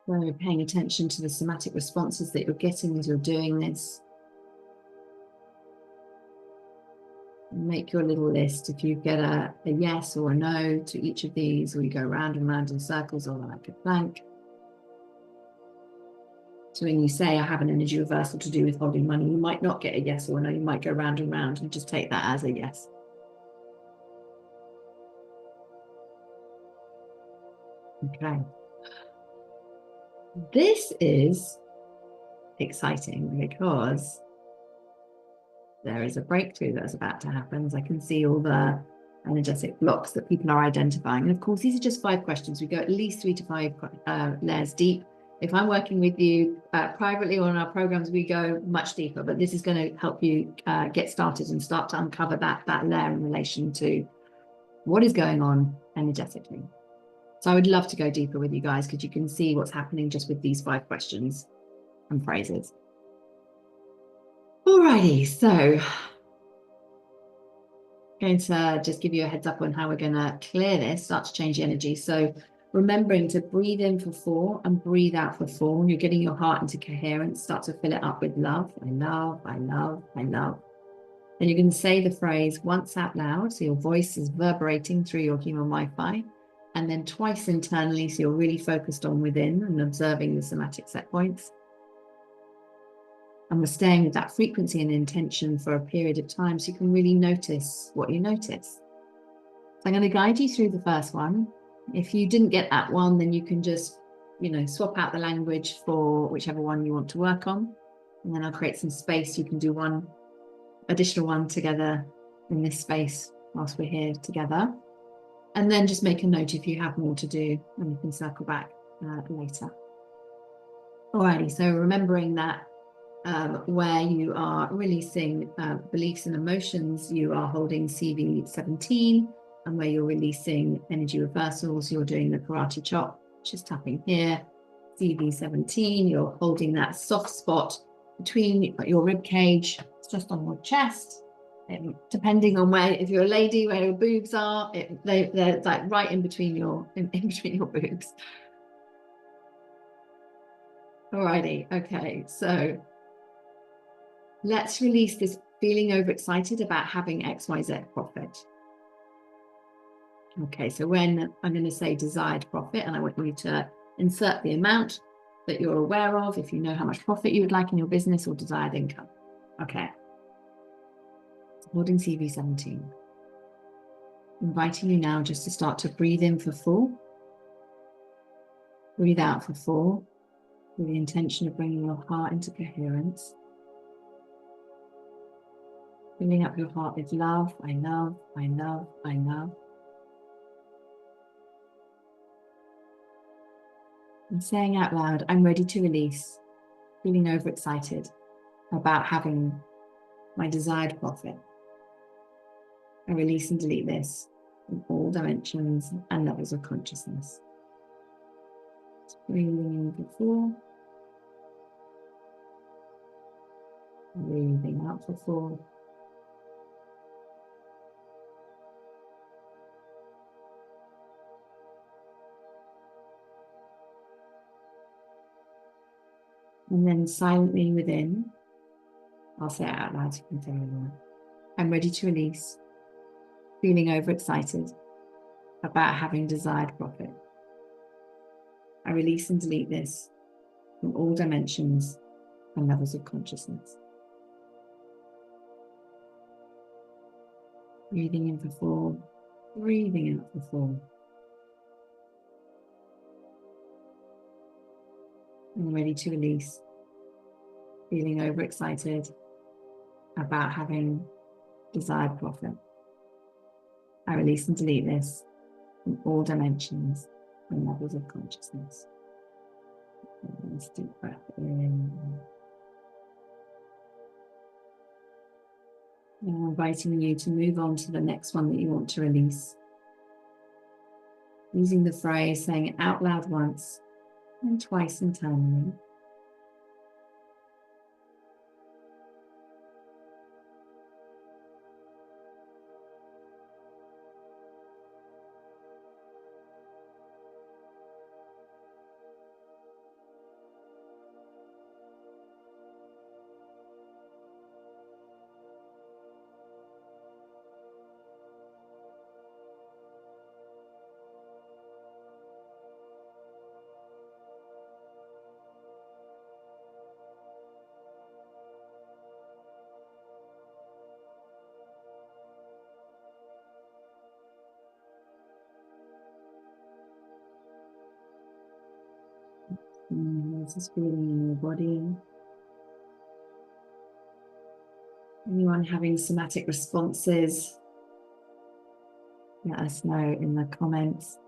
Where you're paying attention to the somatic responses that you're getting as you're doing this. make your little list. If you get a yes or a no to each of these, or you go round and round in circles or like a plank. So when you say, I have an energy reversal to do with holding money, you might not get a yes or a no. You might go round and round and just take that as a yes. Okay. This is exciting because there is a breakthrough that's about to happen. As I can see all the energetic blocks that people are identifying. And of course, these are just 5 questions. We go at least 3 to 5 layers deep. If I'm working with you privately or in our programs, we go much deeper, but this is going to help you get started and start to uncover that layer in relation to what is going on energetically. So I would love to go deeper with you guys, because you can see what's happening just with these 5 questions and phrases. Alrighty, so I'm going to just give you a heads up on how we're going to clear this, start to change the energy. So remembering to breathe in for 4 and breathe out for 4. You're getting your heart into coherence. Start to fill it up with love. I love, I love, I love. And you're going to say the phrase once out loud, so your voice is reverberating through your human Wi-Fi, and then twice internally, so you're really focused on within and observing the somatic set points. And we're staying with that frequency and intention for a period of time, so you can really notice what you notice. So I'm going to guide you through the first one. If you didn't get that one, then you can just, swap out the language for whichever one you want to work on. And then I'll create some space. You can do one additional one together in this space whilst we're here together. And then just make a note if you have more to do, and you can circle back later. Alrighty, so remembering that where you are releasing beliefs and emotions, you are holding CV17, and where you're releasing energy reversals, you're doing the karate chop, which is tapping here. CV17, you're holding that soft spot between your rib cage, it's just on your chest. Depending on where, if you're a lady, where your boobs are, they're like right in between your boobs. Alrighty, okay, so let's release this feeling overexcited about having XYZ profit. Okay, so when I'm going to say desired profit, and I want you to insert the amount that you're aware of, if you know how much profit you would like in your business, or desired income. Okay. Holding CV17. Inviting you now just to start to breathe in for 4. Breathe out for 4, with the intention of bringing your heart into coherence. Filling up your heart with love. I love, I love, I love. And saying out loud, I'm ready to release, feeling overexcited about having my desired profit. I release and delete this in all dimensions and levels of consciousness. Just breathing in for 4. Breathing out for 4. And then silently within, I'll say it out loud so you can tell everyone. I'm ready to release, feeling overexcited about having desired profit. I release and delete this from all dimensions and levels of consciousness. Breathing in for 4, breathing out for 4. I'm ready to release, feeling overexcited about having desired profit. I release and delete this from all dimensions and levels of consciousness. Nice deep breath in. Now I'm inviting you to move on to the next one that you want to release. Using the phrase, saying it out loud once and twice internally. This feeling in your body. Anyone having somatic responses, let us know in the comments.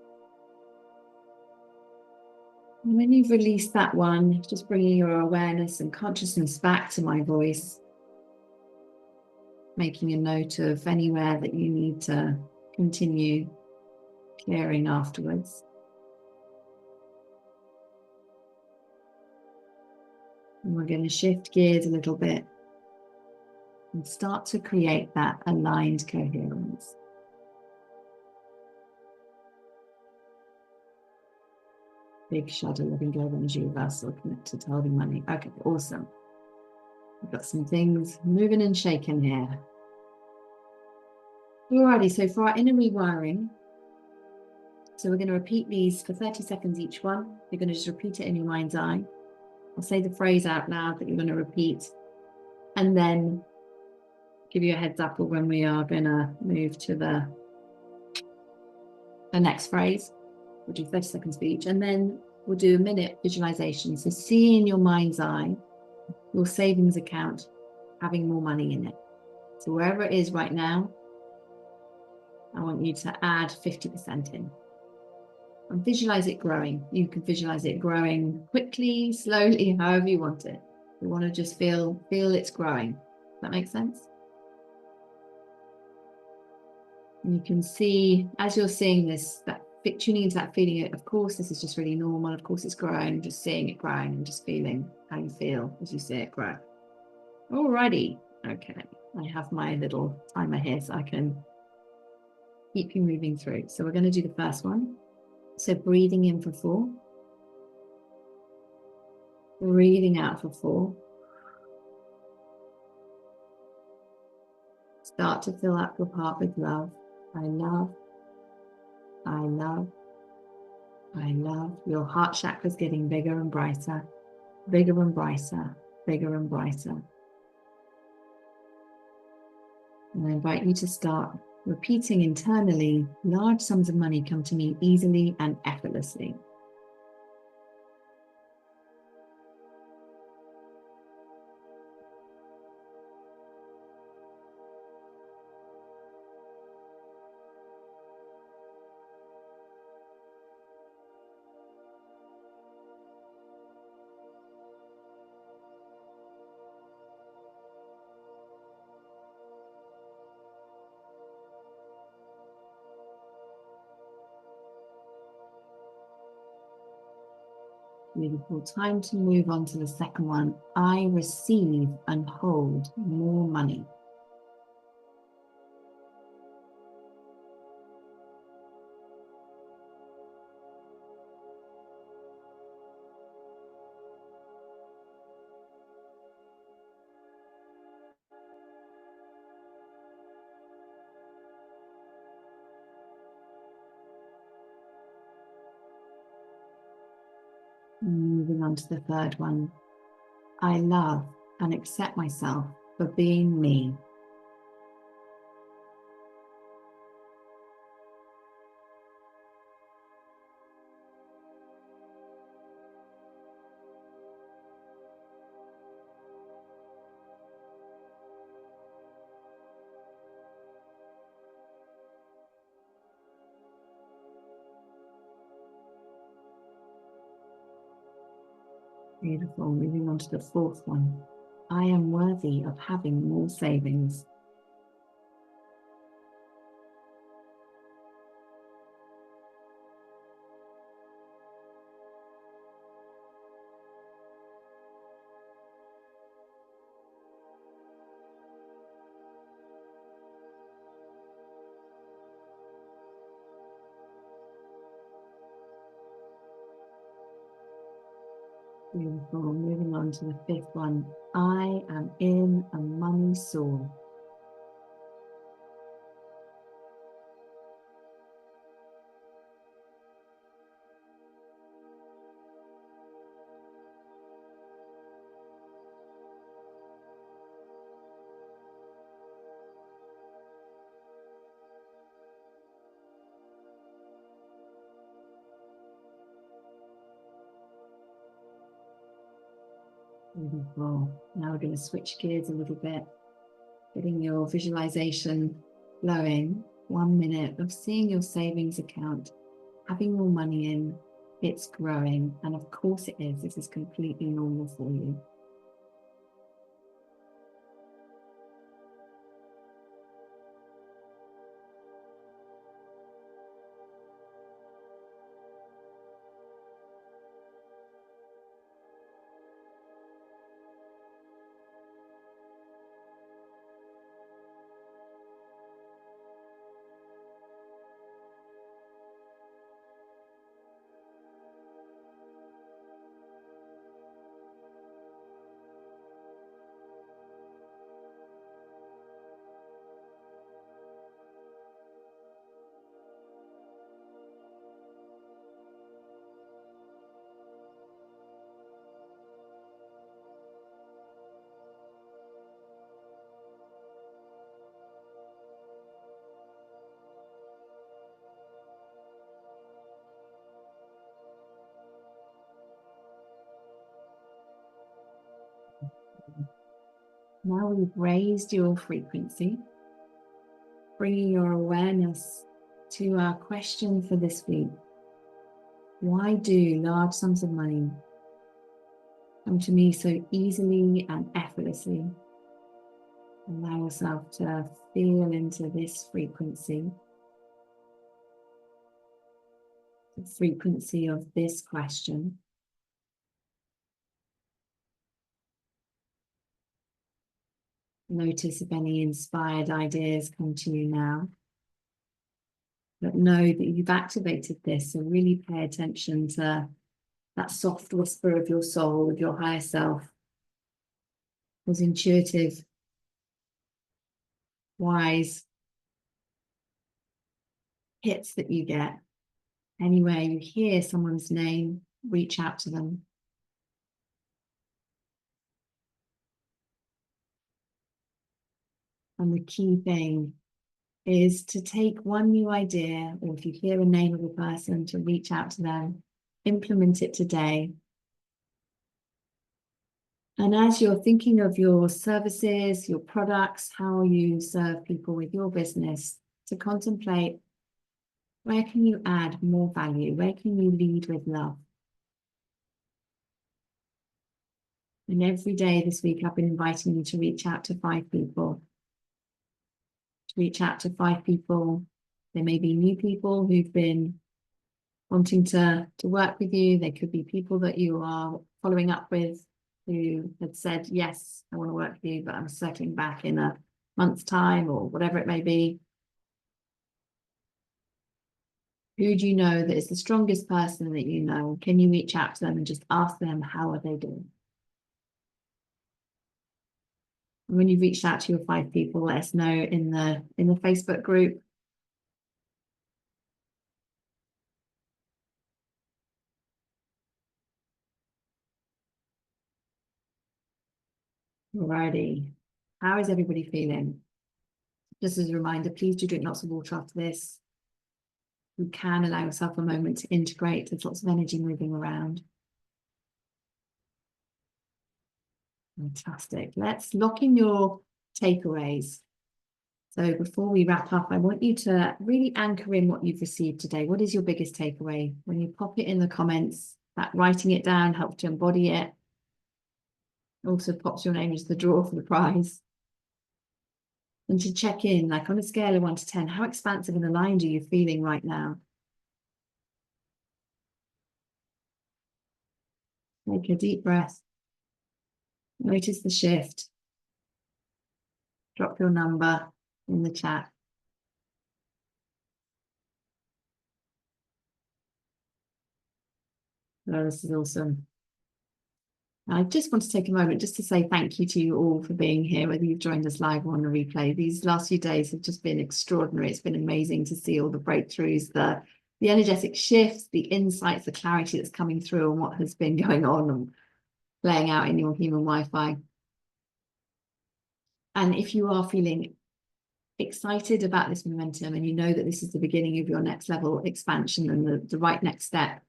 And when you've released that one, just bringing your awareness and consciousness back to my voice, making a note of anywhere that you need to continue clearing afterwards. And we're going to shift gears a little bit and start to create that aligned coherence. Big shadow, living global energy reversal connected to holding money. Okay, awesome. We've got some things moving and shaking here. Alrighty, so for our inner rewiring, so we're going to repeat these for 30 seconds each one. You're going to just repeat it in your mind's eye. I'll say the phrase out loud that you're going to repeat, and then give you a heads up of when we are going to move to the next phrase. We'll do 30 seconds for each, and then we'll do a minute visualization. So see in your mind's eye your savings account having more money in it. So wherever it is right now, I want you to add 50% in. And visualize it growing. You can visualize it growing quickly, slowly, however you want it. You want to just feel it's growing. Does that make sense? And you can see, as you're seeing this, that tuning into that feeling, of course, this is just really normal. Of course, it's growing, just seeing it growing and just feeling how you feel as you see it grow. Alrighty. Okay. I have my little timer here so I can keep you moving through. So we're going to do the first one. So breathing in for 4. Breathing out for 4. Start to fill up your heart with love. I love. I love. I love. Your heart chakra is getting bigger and brighter. Bigger and brighter. Bigger and brighter. And I invite you to start repeating internally, large sums of money come to me easily and effortlessly. Beautiful. Time to move on to the second one. I receive and hold more money. Moving on to the third one. I love and accept myself for being me. Beautiful. Moving on to the fourth one. I am worthy of having more savings. Beautiful. Moving on to the fifth one. I am in a money soul. Beautiful. Now we're going to switch gears a little bit, getting your visualization flowing. 1 minute of seeing your savings account, having more money in, it's growing. And of course it is. This is completely normal for you. Now we've raised your frequency, bringing your awareness to our question for this week. Why do large sums of money come to me so easily and effortlessly? Allow yourself to feel into this frequency, the frequency of this question. Notice if any inspired ideas come to you now. But know that you've activated this, so really pay attention to that soft whisper of your soul, of your higher self, those intuitive, wise hits that you get. Anywhere you hear someone's name, reach out to them. And the key thing is to take one new idea, or if you hear a name of a person, to reach out to them, implement it today. And as you're thinking of your services, your products, how you serve people with your business, to contemplate, where can you add more value? Where can you lead with love? And every day this week, I've been inviting you to reach out to 5 people. To reach out to 5 people. There may be new people who've been wanting to work with you. They could be people that you are following up with who had said, yes, I want to work with you, but I'm circling back in a month's time, or whatever it may be. Who do you know that is the strongest person that you know? Can you reach out to them and just ask them, how are they doing? And when you've reached out to your 5 people, let us know in the Facebook group. Alrighty, how is everybody feeling? Just as a reminder, please do drink lots of water after this. You can allow yourself a moment to integrate. There's lots of energy moving around. Fantastic. Let's lock in your takeaways. So before we wrap up, I want you to really anchor in what you've received today. What is your biggest takeaway? When you pop it in the comments, that writing it down helps to embody it. Also pops your name into the draw for the prize. And to check in, like on a scale of 1 to 10, how expansive and aligned are you feeling right now? Take a deep breath. Notice the shift. Drop your number in the chat. Oh, this is awesome. I just want to take a moment just to say thank you to you all for being here, whether you've joined us live or on the replay. These last few days have just been extraordinary. It's been amazing to see all the breakthroughs, the energetic shifts, the insights, the clarity that's coming through on what has been going on and playing out in your human Wi-Fi. And if you are feeling excited about this momentum and you know that this is the beginning of your next level expansion and the right next step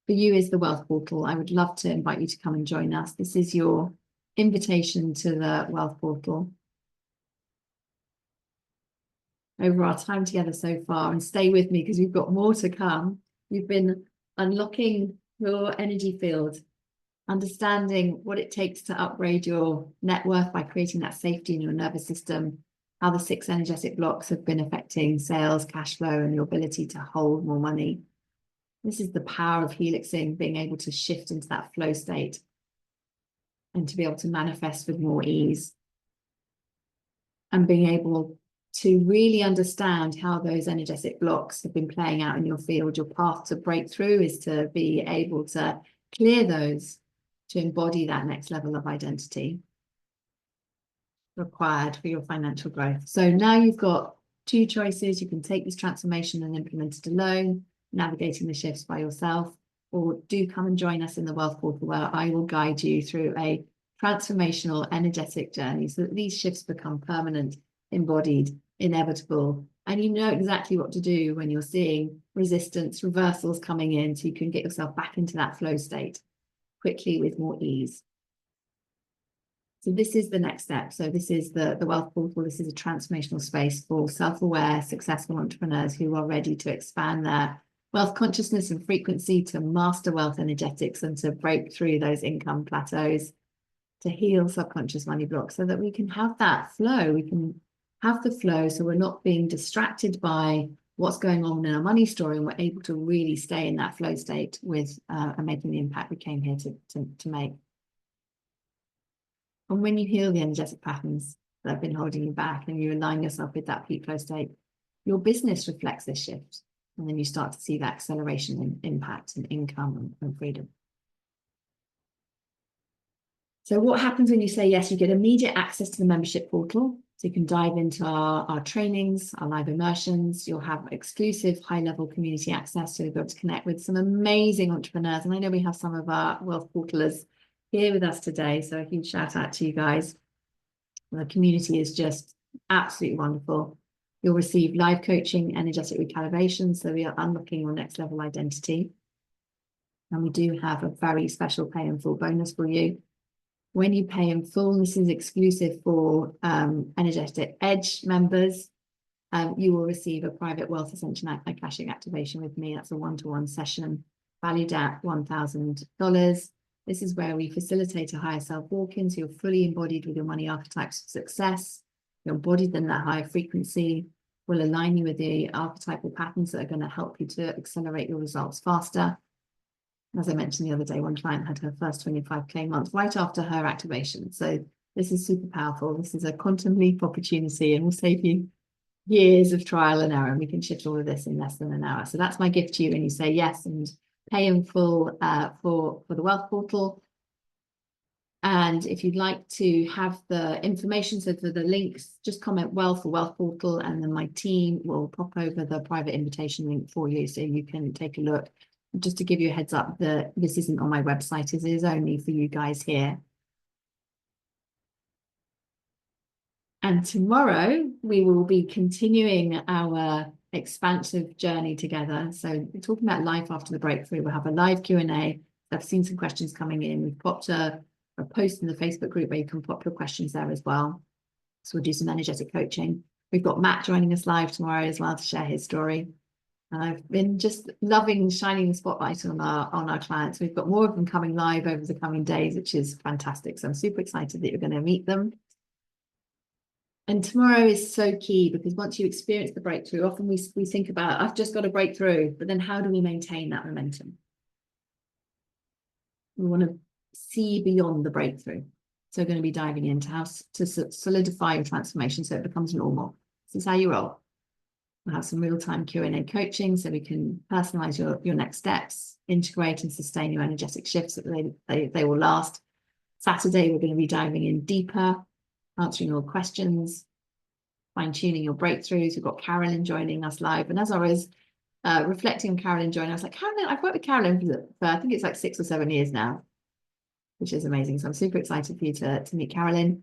for you is the Wealth Portal, I would love to invite you to come and join us. This is your invitation to the Wealth Portal over our time together so far, and stay with me because we've got more to come. You've been unlocking your energy field, understanding what it takes to upgrade your net worth by creating that safety in your nervous system, how the 6 energetic blocks have been affecting sales, cash flow, and your ability to hold more money. This is the power of helixing, being able to shift into that flow state and to be able to manifest with more ease, and being able to really understand how those energetic blocks have been playing out in your field. Your path to breakthrough is to be able to clear those, to embody that next level of identity required for your financial growth. So now you've got 2 choices. You can take this transformation and implement it alone, navigating the shifts by yourself, or do come and join us in the Wealth Portal, where I will guide you through a transformational energetic journey so that these shifts become permanent, embodied, inevitable, and you know exactly what to do when you're seeing resistance, reversals coming in, so you can get yourself back into that flow state quickly with more ease. So this is the next step. So this is the Wealth Portal. This is a transformational space for self-aware, successful entrepreneurs who are ready to expand their wealth consciousness and frequency, to master wealth energetics, and to break through those income plateaus, to heal subconscious money blocks, so that we can have that flow. We can have the flow, so we're not being distracted by what's going on in our money story, and we're able to really stay in that flow state with and making the impact we came here to make. And when you heal the energetic patterns that have been holding you back, and you align yourself with that peak flow state, your business reflects this shift, and then you start to see that acceleration in impact and income and freedom. So what happens when you say yes? You get immediate access to the membership portal. So you can dive into our trainings, our live immersions. You'll have exclusive high-level community access, so you'll be able to connect with some amazing entrepreneurs. And I know we have some of our Wealth Portalers here with us today, so a huge shout out to you guys. The community is just absolutely wonderful. You'll receive live coaching, energetic recalibration, so we are unlocking your next level identity. And we do have a very special pay in full bonus for you. When you pay in full, this is exclusive for Energetic Edge members, you will receive a private Wealth Ascension Akashic activation with me. That's a one-to-one session valued at $1,000. This is where we facilitate a higher self walk-in, so you're fully embodied with your money archetypes of success. You're embodied in that higher frequency. We'll align you with the archetypal patterns that are going to help you to accelerate your results faster. As I mentioned the other day, one client had her first 25K month right after her activation. So this is super powerful. This is a quantum leap opportunity, and will save you years of trial and error. And we can shift all of this in less than an hour. So that's my gift to you when you say yes and pay in full for the Wealth Portal. And if you'd like to have the information, so for the links, just comment wealth or Wealth Portal, and then my team will pop over the private invitation link for you so you can take a look. Just to give you a heads up that this isn't on my website, it is only for you guys here. And tomorrow we will be continuing our expansive journey together. So we're talking about life after the breakthrough. We'll have a live Q&A. I've seen some questions coming in. We've popped a post in the Facebook group where you can pop your questions there as well. So we'll do some energetic coaching. We've got Matt joining us live tomorrow as well to share his story. And I've been just loving shining the spotlight on our clients. We've got more of them coming live over the coming days, which is fantastic. So I'm super excited that you're going to meet them. And tomorrow is so key, because once you experience the breakthrough, often we think about, I've just got a breakthrough, but then how do we maintain that momentum? We want to see beyond the breakthrough. So we're going to be diving into how to solidify your transformation so it becomes normal. This is how you roll. We'll have some real-time Q&A coaching so we can personalize your next steps, integrate and sustain your energetic shifts so that they will last. Saturday, we're going to be diving in deeper, answering your questions, fine-tuning your breakthroughs. We've got Carolyn joining us live. And as I was reflecting on Carolyn joining, I was like, Carolyn, I've worked with Carolyn for I think it's like 6 or 7 years now, which is amazing. So I'm super excited for you to meet Carolyn.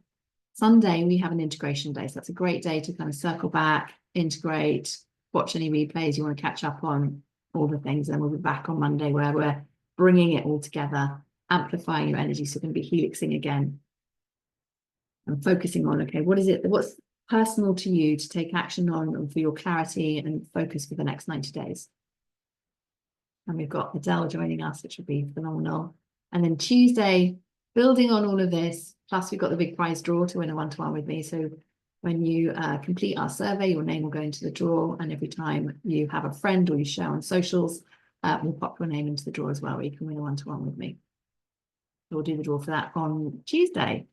Sunday, we have an integration day. So that's a great day to kind of circle back, integrate, watch any replays you want to catch up on, all the things. And then we'll be back on Monday where we're bringing it all together, amplifying your energy. So we're going to be helixing again. and focusing on, okay, what's personal to you to take action on and for your clarity and focus for the next 90 days. And we've got Adele joining us, which will be phenomenal. And then Tuesday, building on all of this, plus we've got the big prize draw to win a one-to-one with me. So when you complete our survey, your name will go into the draw. And every time you have a friend or you share on socials, we'll pop your name into the draw as well, where you can win a one-to-one with me. We'll do the draw for that on Tuesday.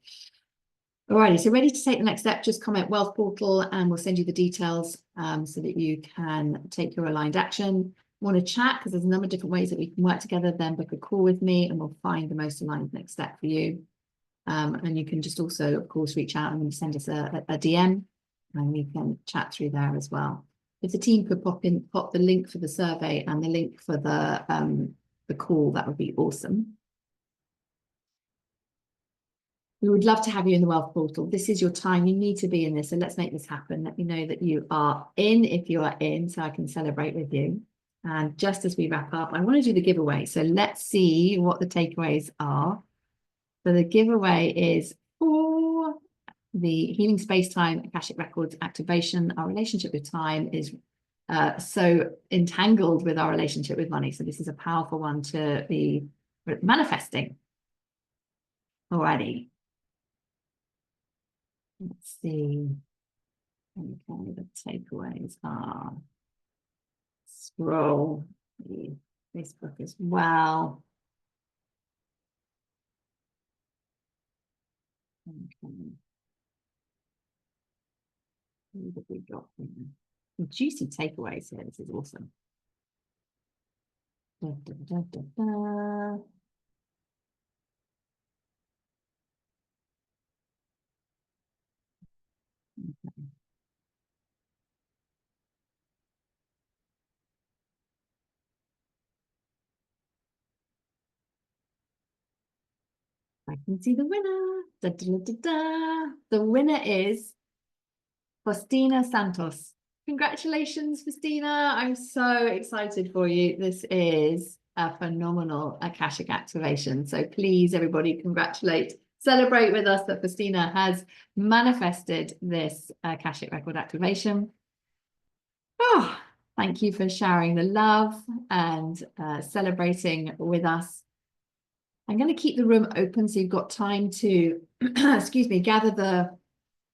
Alrighty, so ready to take the next step, just comment Wealth Portal and we'll send you the details so that you can take your aligned action. Want to chat, because there's a number of different ways that we can work together, then book a call with me and we'll find the most aligned next step for you. And you can just also, of course, reach out and send us a DM and we can chat through there as well. If the team could pop the link for the survey and the link for the call, that would be awesome. We would love to have you in the Wealth Portal. This is your time. You need to be in this. So let's make this happen. Let me know that you are in if you are in, so I can celebrate with you. And just as we wrap up, I want to do the giveaway. So let's see what the takeaways are. So the giveaway is for the Healing Space-Time Akashic Records activation. Our relationship with time is so entangled with our relationship with money. So this is a powerful one to be manifesting. Alrighty. Let's see. Okay, the takeaways are scroll the Facebook as well. Okay. What have we got here? Some juicy takeaways here. This is awesome. Da, da, da, da, da. Okay. I can see the winner. Da, da, da, da. The winner is Faustina Santos. Congratulations, Faustina. I'm so excited for you. This is a phenomenal Akashic activation. So please, everybody, celebrate with us that Faustina has manifested this Akashic record activation. Oh, thank you for sharing the love and celebrating with us. I'm going to keep the room open so you've got time to, excuse me, gather the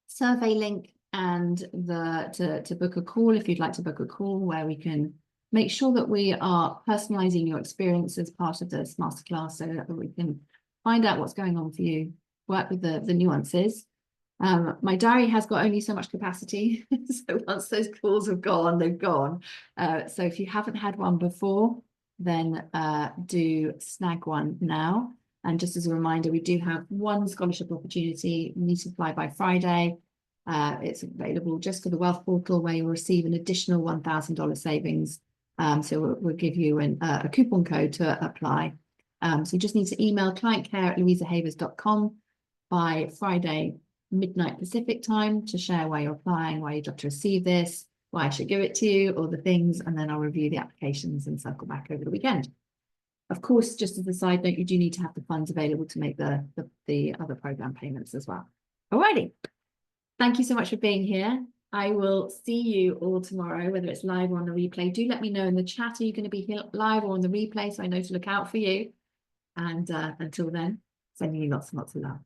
survey link and to book a call if you'd like to book a call where we can make sure that we are personalizing your experience as part of this masterclass so that we can find out what's going on for you, work with the nuances. My diary has got only so much capacity. So once those calls have gone, they've gone. So if you haven't had one before, then do snag one now. And just as a reminder, we do have one scholarship opportunity. You need to apply by Friday. It's available just for the Wealth Portal where you'll receive an additional $1,000 savings. So we'll give you a coupon code to apply. So you just need to email clientcare@louisahavers.com by Friday midnight Pacific time to share why you're applying, why you'd like to receive this, why I should give it to you, all the things, and then I'll review the applications and circle back over the weekend. Of course, just as a side note, you do need to have the funds available to make the other program payments as well. Alrighty. Thank you so much for being here. I will see you all tomorrow, whether it's live or on the replay. Do let me know in the chat, are you going to be here live or on the replay, so I know to look out for you. And until then, sending you lots and lots of love.